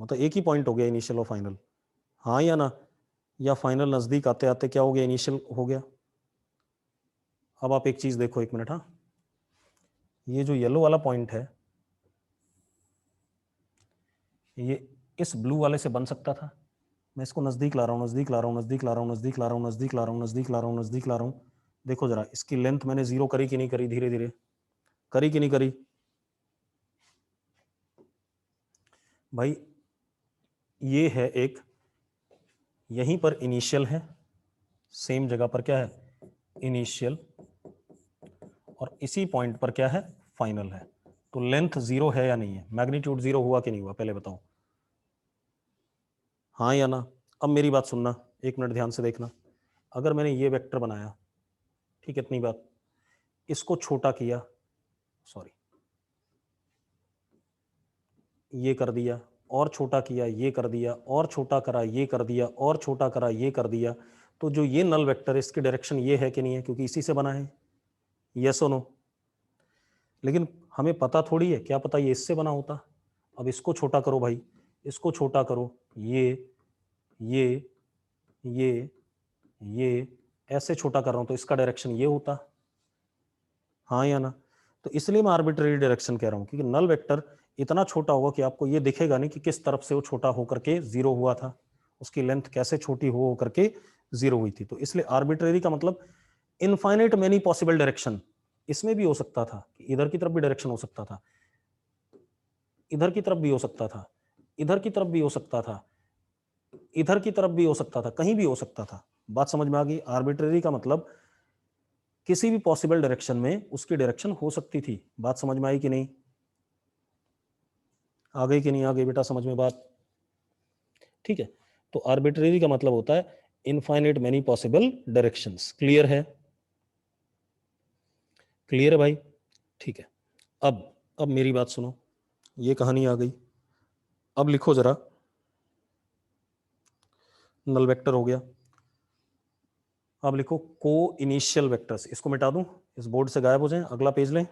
मतलब एक ही पॉइंट हो गया इनिशियल और फाइनल, हाँ या ना, या फाइनल नजदीक आते आते क्या हो गया, इनिशियल हो गया। अब आप एक चीज देखो, एक मिनट, हाँ, ये जो येलो वाला पॉइंट है ये इस ब्लू वाले से बन सकता था। मैं इसको नजदीक ला रहा हूँ, नजदीक ला रहा हूँ, नजदीक ला रहा हूँ, नजदीक ला रहा हूँ, नजदीक ला रहा हूँ, नजदीक ला रहा हूँ, नजदीक ला रहा हूँ। देखो जरा, इसकी लेंथ मैंने 0 करी कि नहीं करी, धीरे धीरे करी कि नहीं करी भाई। ये है एक, यहीं पर इनिशियल है, सेम जगह पर क्या है, इनिशियल, और इसी पॉइंट पर क्या है, फाइनल है। तो लेंथ 0 है या नहीं है, मैग्नीट्यूड 0 हुआ कि नहीं हुआ, पहले बताओ, हाँ या ना। अब मेरी बात सुनना, एक मिनट ध्यान से देखना। अगर मैंने ये वेक्टर बनाया, ठीक है, इतनी बात, इसको छोटा किया, सॉरी, ये कर दिया, और छोटा किया, ये कर दिया, और छोटा करा, ये कर दिया, और छोटा करा, ये कर दिया, तो जो ये नल वेक्टर है इसकी डायरेक्शन ये है कि नहीं है, क्योंकि इसी से बना है, यस और नो। लेकिन हमें पता थोड़ी है, क्या पता ये इससे बना होता। अब इसको छोटा करो भाई, इसको छोटा करो, ये ये ये ऐसे छोटा कर रहा हूं तो इसका डायरेक्शन ये होता, हाँ या ना। तो इसलिए मैं आर्बिट्रेरी डायरेक्शन कह रहा हूं, क्योंकि नल वेक्टर इतना छोटा होगा कि आपको ये दिखेगा नहीं कि किस तरफ से वो छोटा होकर के 0 हुआ था, उसकी लेंथ कैसे छोटी हो करके 0 हुई थी। तो इसलिए आर्बिट्रेरी का मतलब इनफाइनाइट मेनी पॉसिबल डायरेक्शन। इसमें भी हो सकता था कि इधर की तरफ भी डायरेक्शन हो सकता था, इधर की तरफ भी हो सकता था, इधर की तरफ भी हो सकता था, इधर की तरफ भी हो सकता था, कहीं भी हो सकता था। बात समझ में आ गई। आर्बिट्रेरी का मतलब किसी भी पॉसिबल डायरेक्शन में उसकी डायरेक्शन हो सकती थी। बात समझ में आई कि नहीं, आ गई कि नहीं आ गई बेटा समझ में बात, ठीक है। तो आर्बिट्रेरी का मतलब होता है infinite many possible directions. Clear है, क्लियर है भाई, ठीक है। अब मेरी बात सुनो, ये कहानी आ गई। अब लिखो जरा, नल वेक्टर हो गया। अब लिखो को इनिशियल वेक्टर्स, इसको मिटा दूं, इस बोर्ड से गायब हो जाए, अगला पेज लें,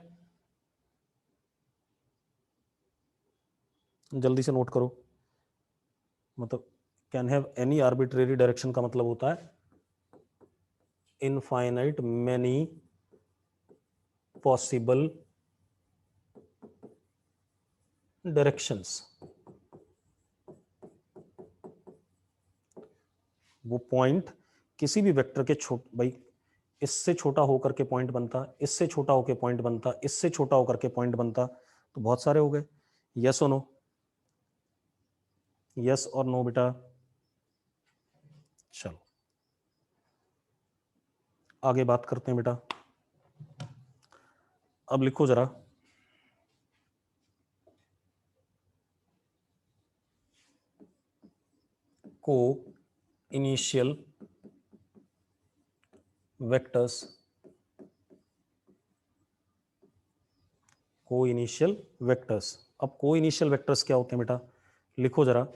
जल्दी से नोट करो। मतलब can have any arbitrary direction का मतलब होता है इनफाइनाइट मेनी पॉसिबल डायरेक्शंस। वो पॉइंट किसी भी वेक्टर के भाई इससे छोटा होकर के पॉइंट बनता, इससे छोटा होकर पॉइंट बनता, इससे छोटा होकर के पॉइंट बनता, तो बहुत सारे हो गए। यस और नो, यस और नो बेटा। चलो आगे बात करते हैं बेटा। अब लिखो जरा, को इनिशियल वेक्टर्स, को इनिशियल वेक्टर्स। अब को इनिशियल वेक्टर्स क्या होते हैं बेटा, लिखो जरा,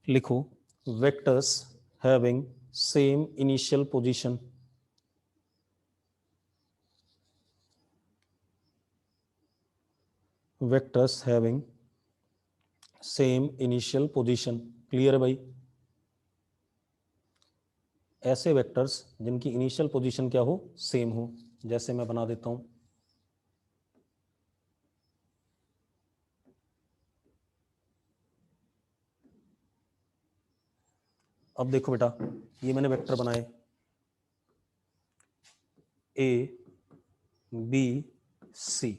लिखो vectors having same initial position, vectors having same initial position. Clear है भाई, ऐसे वेक्टर्स जिनकी इनिशियल पोजीशन क्या हो, सेम हो। जैसे मैं बना देता हूं, अब देखो बेटा, ये मैंने वेक्टर बनाए ए बी सी,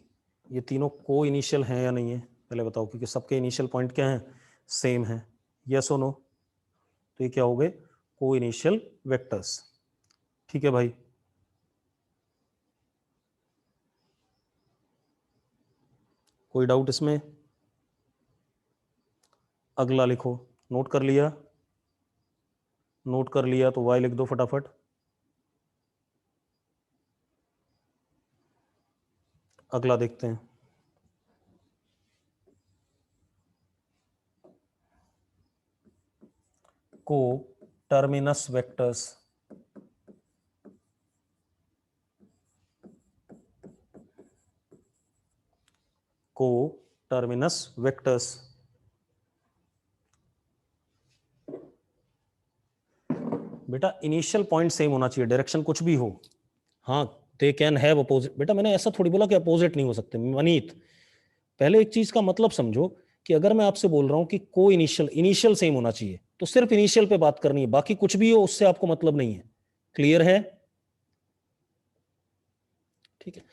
ये तीनों को इनिशियल हैं या नहीं है, पहले बताओ, क्योंकि सबके इनिशियल पॉइंट क्या हैं, सेम है। यस और नो, तो ये क्या हो गए, को इनिशियल वेक्टर्स। ठीक है भाई, कोई डाउट इसमें। अगला लिखो, नोट कर लिया, नोट कर लिया तो वाई लिख दो फटाफट। अगला देखते हैं, को टर्मिनस वेक्टर्स, को टर्मिनस वेक्टर्स। बेटा इनिशियल पॉइंट सेम होना चाहिए, डायरेक्शन कुछ भी हो। हाँ, दे कैन हैव अपोजिट। बेटा मैंने ऐसा थोड़ी बोला कि अपोजिट नहीं हो सकते मनीत। पहले एक चीज का मतलब समझो कि अगर मैं आपसे बोल रहा हूं कि को इनिशियल, इनिशियल सेम होना चाहिए, तो सिर्फ इनिशियल पे बात करनी है, बाकी कुछ भी हो उससे आपको मतलब नहीं है। क्लियर है? ठीक है।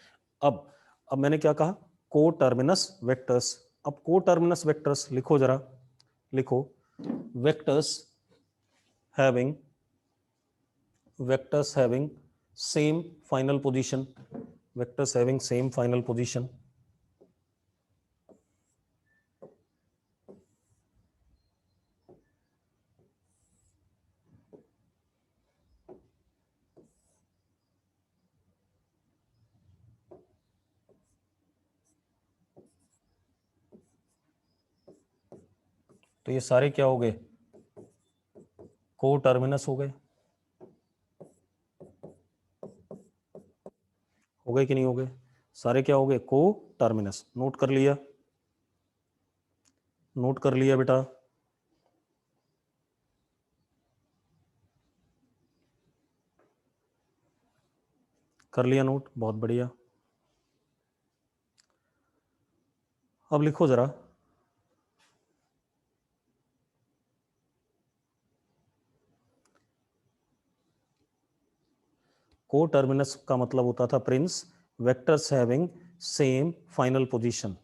अब मैंने क्या कहा, को टर्मिनस वेक्टर्स। अब को टर्मिनस वेक्टर्स लिखो जरा, लिखो vectors having same final position, vectors having same final position. तो ये सारे क्या हो गए, को टर्मिनस हो गए। हो गए कि नहीं हो गए? सारे क्या हो गए, को टर्मिनस। नोट कर लिया? नोट कर लिया बेटा? कर लिया नोट, बहुत बढ़िया। अब लिखो जरा, को टर्मिनस का मतलब होता था Prince, vectors having same final position.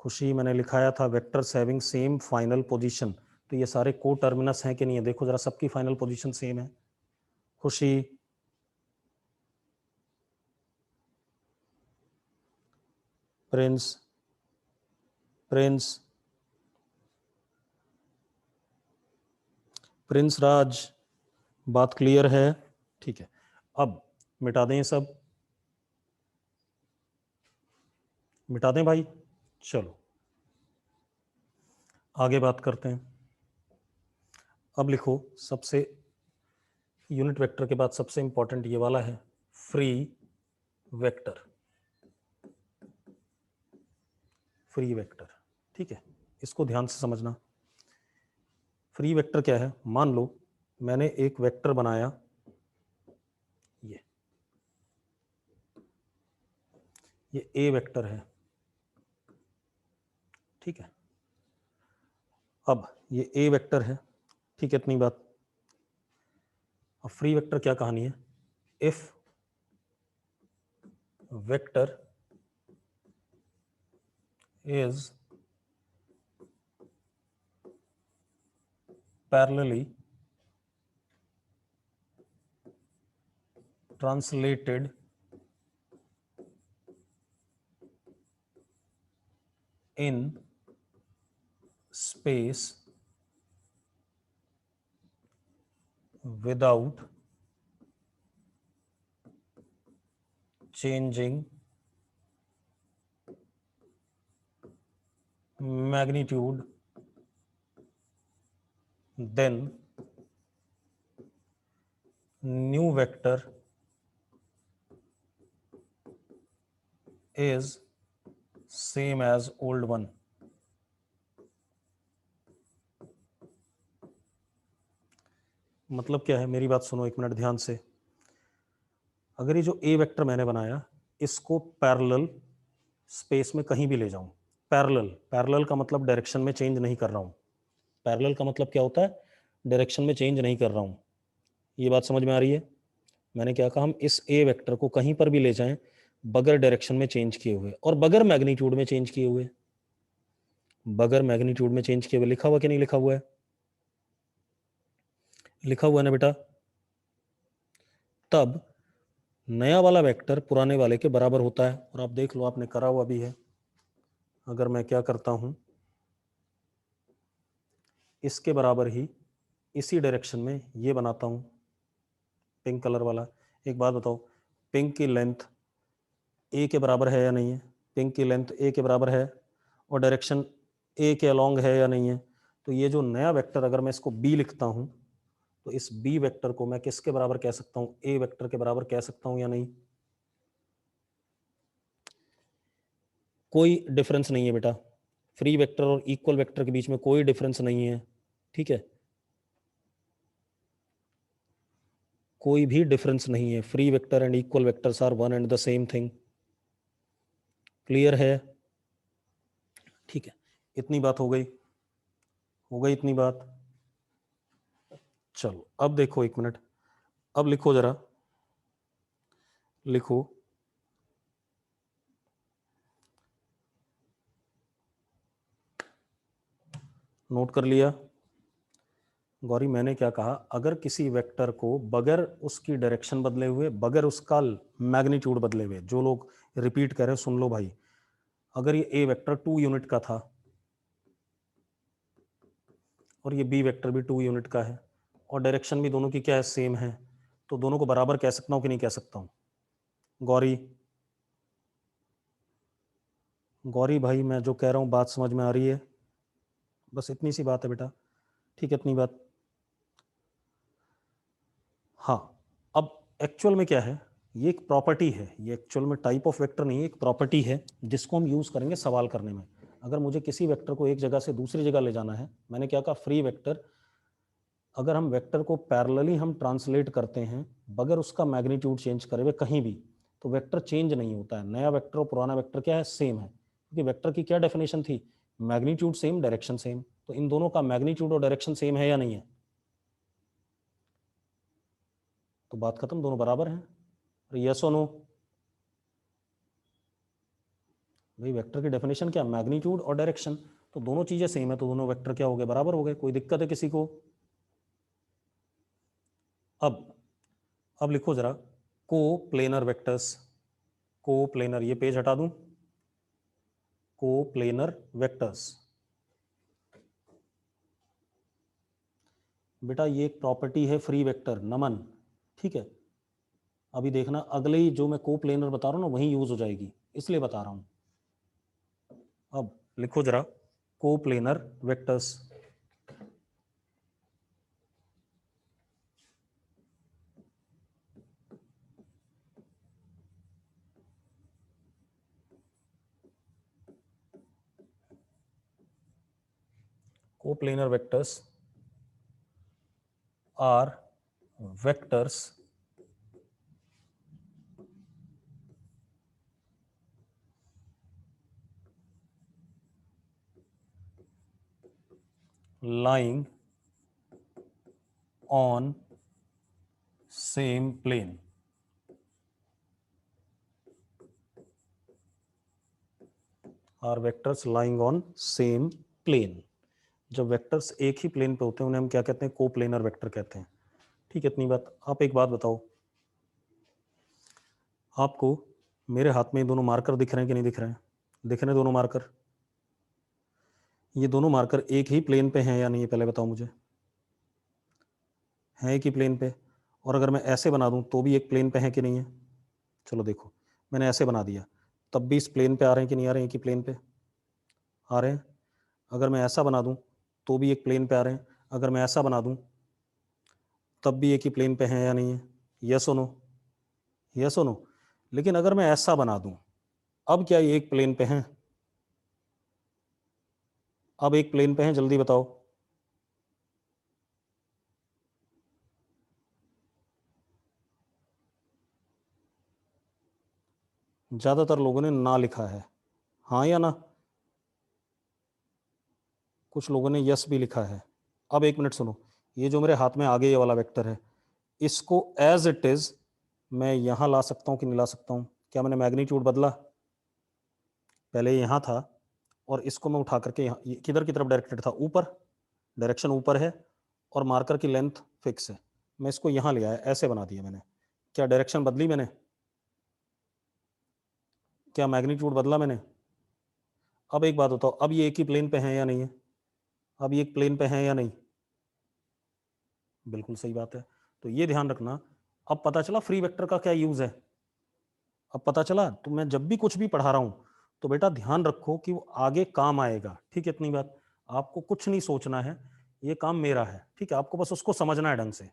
खुशी, मैंने लिखाया था vectors having same final position. तो ये सारे को टर्मिनस हैं कि नहीं है? देखो जरा, सबकी फाइनल पोजीशन सेम है। खुशी, प्रिंस, प्रिंस, प्रिंस राज, बात क्लियर है? ठीक है। अब मिटा दें सब, मिटा दें भाई। चलो आगे बात करते हैं। अब लिखो, सबसे यूनिट वेक्टर के बाद सबसे इंपॉर्टेंट ये वाला है, फ्री वेक्टर। फ्री वेक्टर, ठीक है, इसको ध्यान से समझना। फ्री वेक्टर क्या है? मान लो मैंने एक वेक्टर बनाया, ये ए वेक्टर है, ठीक है। अब ये ए वेक्टर है, ठीक है, इतनी बात। अब फ्री वेक्टर क्या कहानी है? If vector is parallelly translated in space without changing magnitude, then new vector is same as old one। मतलब क्या है, मेरी बात सुनो एक मिनट ध्यान से। अगर ये जो ए वेक्टर मैंने बनाया, इसको पैरेलल स्पेस में कहीं भी ले जाऊं, पैरेलल, पैरेलल का मतलब डायरेक्शन में चेंज नहीं कर रहा हूं। पैरेलल का मतलब क्या होता है? डायरेक्शन में चेंज नहीं कर रहा हूं। ये बात समझ में आ रही है? मैंने क्या कहा, हम इस ए वेक्टर को कहीं पर भी ले जाएं बगैर डायरेक्शन में चेंज किए हुए और बगैर मैग्नीट्यूड में चेंज किए हुए। बगैर मैग्नीट्यूड में चेंज किए हुए लिखा हुआ कि नहीं लिखा हुआ है? लिखा हुआ है ना बेटा? तब नया वाला वेक्टर पुराने वाले के बराबर होता है। और आप देख लो, आपने करा हुआ भी है। अगर मैं क्या करता हूं, इसके बराबर ही इसी डायरेक्शन में ये बनाता हूं, पिंक कलर वाला। एक बात बताओ, पिंक की लेंथ ए के बराबर है या नहीं है? पिंक की लेंथ ए के बराबर है और डायरेक्शन ए के अलोंग है या नहीं है? तो ये जो नया वेक्टर, अगर मैं इसको बी लिखता हूं, तो इस बी वेक्टर को मैं किसके बराबर कह सकता हूं? ए वेक्टर के बराबर कह सकता हूं या नहीं? कोई डिफरेंस नहीं है बेटा, फ्री वेक्टर और इक्वल वेक्टर के बीच में कोई डिफरेंस नहीं है, ठीक है, कोई भी डिफरेंस नहीं है। Free vector and equal vectors are one and the same thing. Clear है? ठीक है, इतनी बात हो गई इतनी बात। चलो अब देखो, एक मिनट, अब लिखो जरा, लिखो नोट कर लिया? गौरी मैंने क्या कहा, अगर किसी वेक्टर को बगैर उसकी डायरेक्शन बदले हुए, बगैर उसका मैग्नीट्यूड बदले हुए, जो लोग रिपीट कर रहे हैं सुन लो भाई, अगर ये ए वेक्टर 2 यूनिट का था और ये बी वेक्टर भी 2 यूनिट का है और डायरेक्शन भी दोनों की क्या है, सेम है, तो दोनों को बराबर कह सकता हूं कि नहीं कह सकता हूं? गौरी, गौरी भाई मैं जो कह रहा हूं बात समझ में आ रही है? बस इतनी सी बात है बेटा, ठीक है, इतनी बात। हाँ, अब एक्चुअल में क्या है, ये एक प्रॉपर्टी है, ये एक्चुअल में टाइप ऑफ वेक्टर नहीं है, एक प्रॉपर्टी है जिसको हम यूज करेंगे सवाल करने में। अगर मुझे किसी वेक्टर को एक जगह से दूसरी जगह ले जाना है, मैंने क्या कहा, फ्री वेक्टर, अगर हम वेक्टर को पैरेलली हम ट्रांसलेट करते हैं बगैर उसका मैग्नीट्यूड चेंज करे हुए कहीं भी, तो वेक्टर चेंज नहीं होता है। नया वेक्टर और पुराना वेक्टर क्या है, सेम है, क्योंकि वेक्टर की क्या डेफिनेशन थी, मैग्नीट्यूड सेम डायरेक्शन सेम। तो इन दोनों का मैग्नीट्यूड और डायरेक्शन सेम है या नहीं है? तो बात खत्म, दोनों बराबर हैं। यस और नो? भाई वेक्टर की डेफिनेशन क्या, मैग्नीट्यूड और डायरेक्शन, तो दोनों चीजें सेम है, तो दोनों वेक्टर क्या हो गए, बराबर हो गए। कोई दिक्कत है किसी को? अब लिखो जरा, को प्लेनर वेक्टर्स, को प्लेनर, ये पेज हटा दूं, को प्लेनर वेक्टर्स। बेटा ये एक प्रॉपर्टी है फ्री वेक्टर, नमन, ठीक है। अभी देखना अगले ही जो मैं को प्लेनर बता रहा हूँ ना वही यूज हो जाएगी, इसलिए बता रहा हूँ। अब लिखो जरा, को planar vectors. Coplanar vectors are vectors lying on same plane. Are vectors lying on same plane. जब वेक्टर्स एक ही प्लेन पे होते हैं उन्हें हम क्या कहते हैं, कोप्लेनर वेक्टर कहते हैं। ठीक है, इतनी बात। आप एक बात बताओ, आपको मेरे हाथ में दोनों मार्कर दिख रहे हैं कि नहीं दिख रहे हैं? दिख रहे हैं दोनों मार्कर? ये दोनों मार्कर एक ही प्लेन पे हैं या नहीं, पहले बताओ मुझे। हैं एक ही प्लेन पे, और अगर मैं ऐसे बना दूं तो भी एक प्लेन पे है कि नहीं है? चलो देखो, मैंने ऐसे बना दिया, तब भी इस प्लेन पे आ रहे हैं कि नहीं आ रहे हैं, एक ही प्लेन पे आ रहे हैं। अगर मैं ऐसा बना दूं तो भी एक प्लेन पे आ रहे हैं, अगर मैं ऐसा बना दूं तब भी एक ही प्लेन पे हैं या नहीं है? यस और नो? यस और नो? लेकिन अगर मैं ऐसा बना दूं, अब क्या ये एक प्लेन पे हैं? अब एक प्लेन पे हैं, जल्दी बताओ। ज्यादातर लोगों ने ना लिखा है, हाँ या ना? कुछ लोगों ने यस भी लिखा है। अब एक मिनट सुनो, ये जो मेरे हाथ में आगे ये वाला वेक्टर है, इसको एज इट इज मैं यहां ला सकता हूं कि नहीं ला सकता हूं? क्या मैंने मैग्नीट्यूड बदला? पहले यहां था और इसको मैं उठा करके यहाँ, किधर की तरफ डायरेक्टेड था, ऊपर, डायरेक्शन ऊपर है और मार्कर की लेंथ फिक्स है। मैं इसको यहाँ ले आया, ऐसे बना दिया मैंने, क्या डायरेक्शन बदली मैंने? क्या मैग्नीट्यूड बदला मैंने? अब एक बात बताओ, अब ये एक ही प्लेन पे हैं या नहीं है? अब ये एक प्लेन पे हैं या नहीं? बिल्कुल सही बात है। तो ये ध्यान रखना, अब पता चला फ्री वेक्टर का क्या यूज है। अब पता चला, तो मैं जब भी कुछ भी पढ़ा रहा हूं तो बेटा ध्यान रखो कि वो आगे काम आएगा। ठीक है, इतनी बात। आपको कुछ नहीं सोचना है, ये काम मेरा है, ठीक है, आपको बस उसको समझना है ढंग से।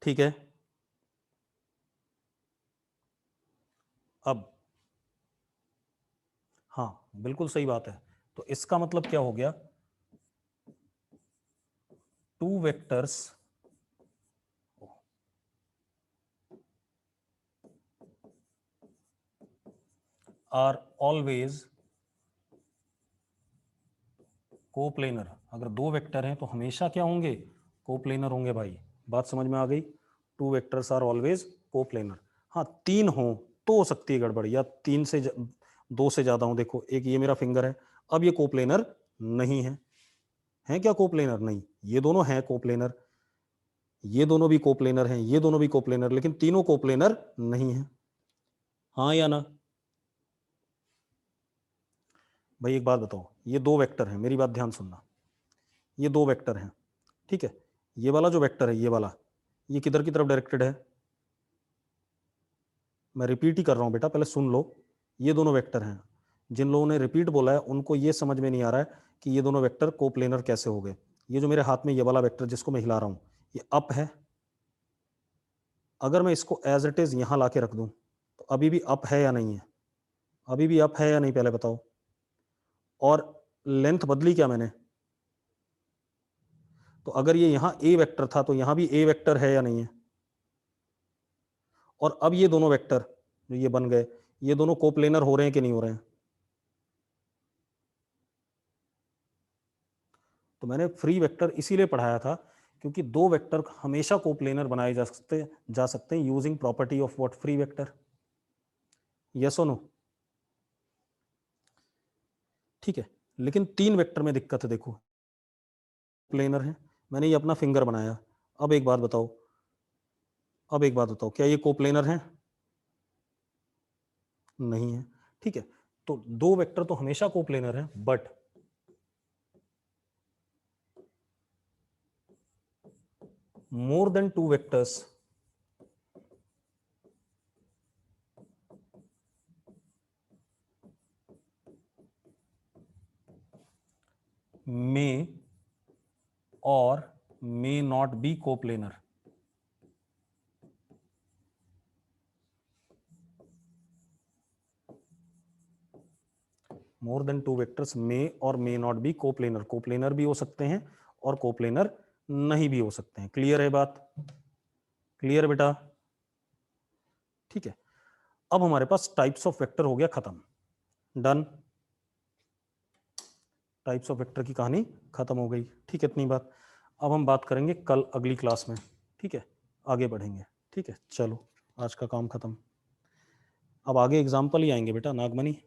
ठीक है, अब बिल्कुल सही बात है। तो इसका मतलब क्या हो गया, two vectors are always coplanar. अगर दो वेक्टर हैं तो हमेशा क्या होंगे, कोप्लेनर होंगे भाई। बात समझ में आ गई, two vectors are always coplanar. हाँ तीन हो तो हो सकती है गड़बड़, या दो से ज्यादा हो। देखो एक ये मेरा फिंगर है, अब ये कोप्लेनर नहीं है, है क्या कोप्लेनर? नहीं, ये दोनों हैं कोप्लेनर, ये दोनों भी कोप्लेनर हैं, ये दोनों भी कोप्लेनर, लेकिन तीनों कोप्लेनर नहीं है। हाँ या ना? भाई एक बात बताओ, ये दो वेक्टर हैं, मेरी बात ध्यान सुनना, ये दो वेक्टर हैं, ठीक है। ये वाला जो वेक्टर है, ये वाला, ये किधर की तरफ डायरेक्टेड है? मैं रिपीट ही कर रहा हूं बेटा, पहले सुन लो। ये दोनों वेक्टर हैं, जिन लोगों ने रिपीट बोला है उनको ये समझ में नहीं आ रहा है कि ये दोनों वेक्टर कोप्लेनर कैसे हो गए। ये जो मेरे हाथ में ये वाला वेक्टर जिसको मैं हिला रहा हूं, ये अप है। अगर मैं इसको एज इट इज यहां ला के रख दूं तो अभी भी अप है या नहीं है? अभी भी अप है या नहीं, पहले बताओ। और लेंथ बदली क्या मैंने? तो अगर ये यहां ए वेक्टर था तो यहां भी ए वेक्टर है या नहीं है? और अब ये दोनों वेक्टर जो ये बन गए, ये दोनों कोप्लेनर हो रहे हैं कि नहीं हो रहे हैं? तो मैंने फ्री वेक्टर इसीलिए पढ़ाया था क्योंकि दो वेक्टर हमेशा कोप्लेनर बनाए जा सकते हैं using property of what, free vector. Yes और नो? ठीक है, लेकिन तीन वेक्टर में दिक्कत है। देखो प्लेनर है, मैंने ये अपना फिंगर बनाया। अब एक बात बताओ, अब एक बात बताओ, क्या ये कोप्लेनर है? नहीं है। ठीक है, तो दो वेक्टर तो हमेशा कोप्लेनर है, but more than two vectors may or may not be coplanar. More than two vectors may or may not be coplanar. Coplanar भी हो सकते हैं और कोप्लेनर नहीं भी हो सकते हैं। क्लियर है बात? क्लियर बेटा? ठीक है, अब हमारे पास टाइप्स ऑफ वेक्टर हो गया खत्म। डन, टाइप्स ऑफ वेक्टर की कहानी खत्म हो गई। ठीक है, इतनी बात। अब हम बात करेंगे कल अगली क्लास में, ठीक है, आगे बढ़ेंगे। ठीक है, चलो आज का काम खत्म। अब आगे एग्जाम्पल ही आएंगे बेटा, नागमणि।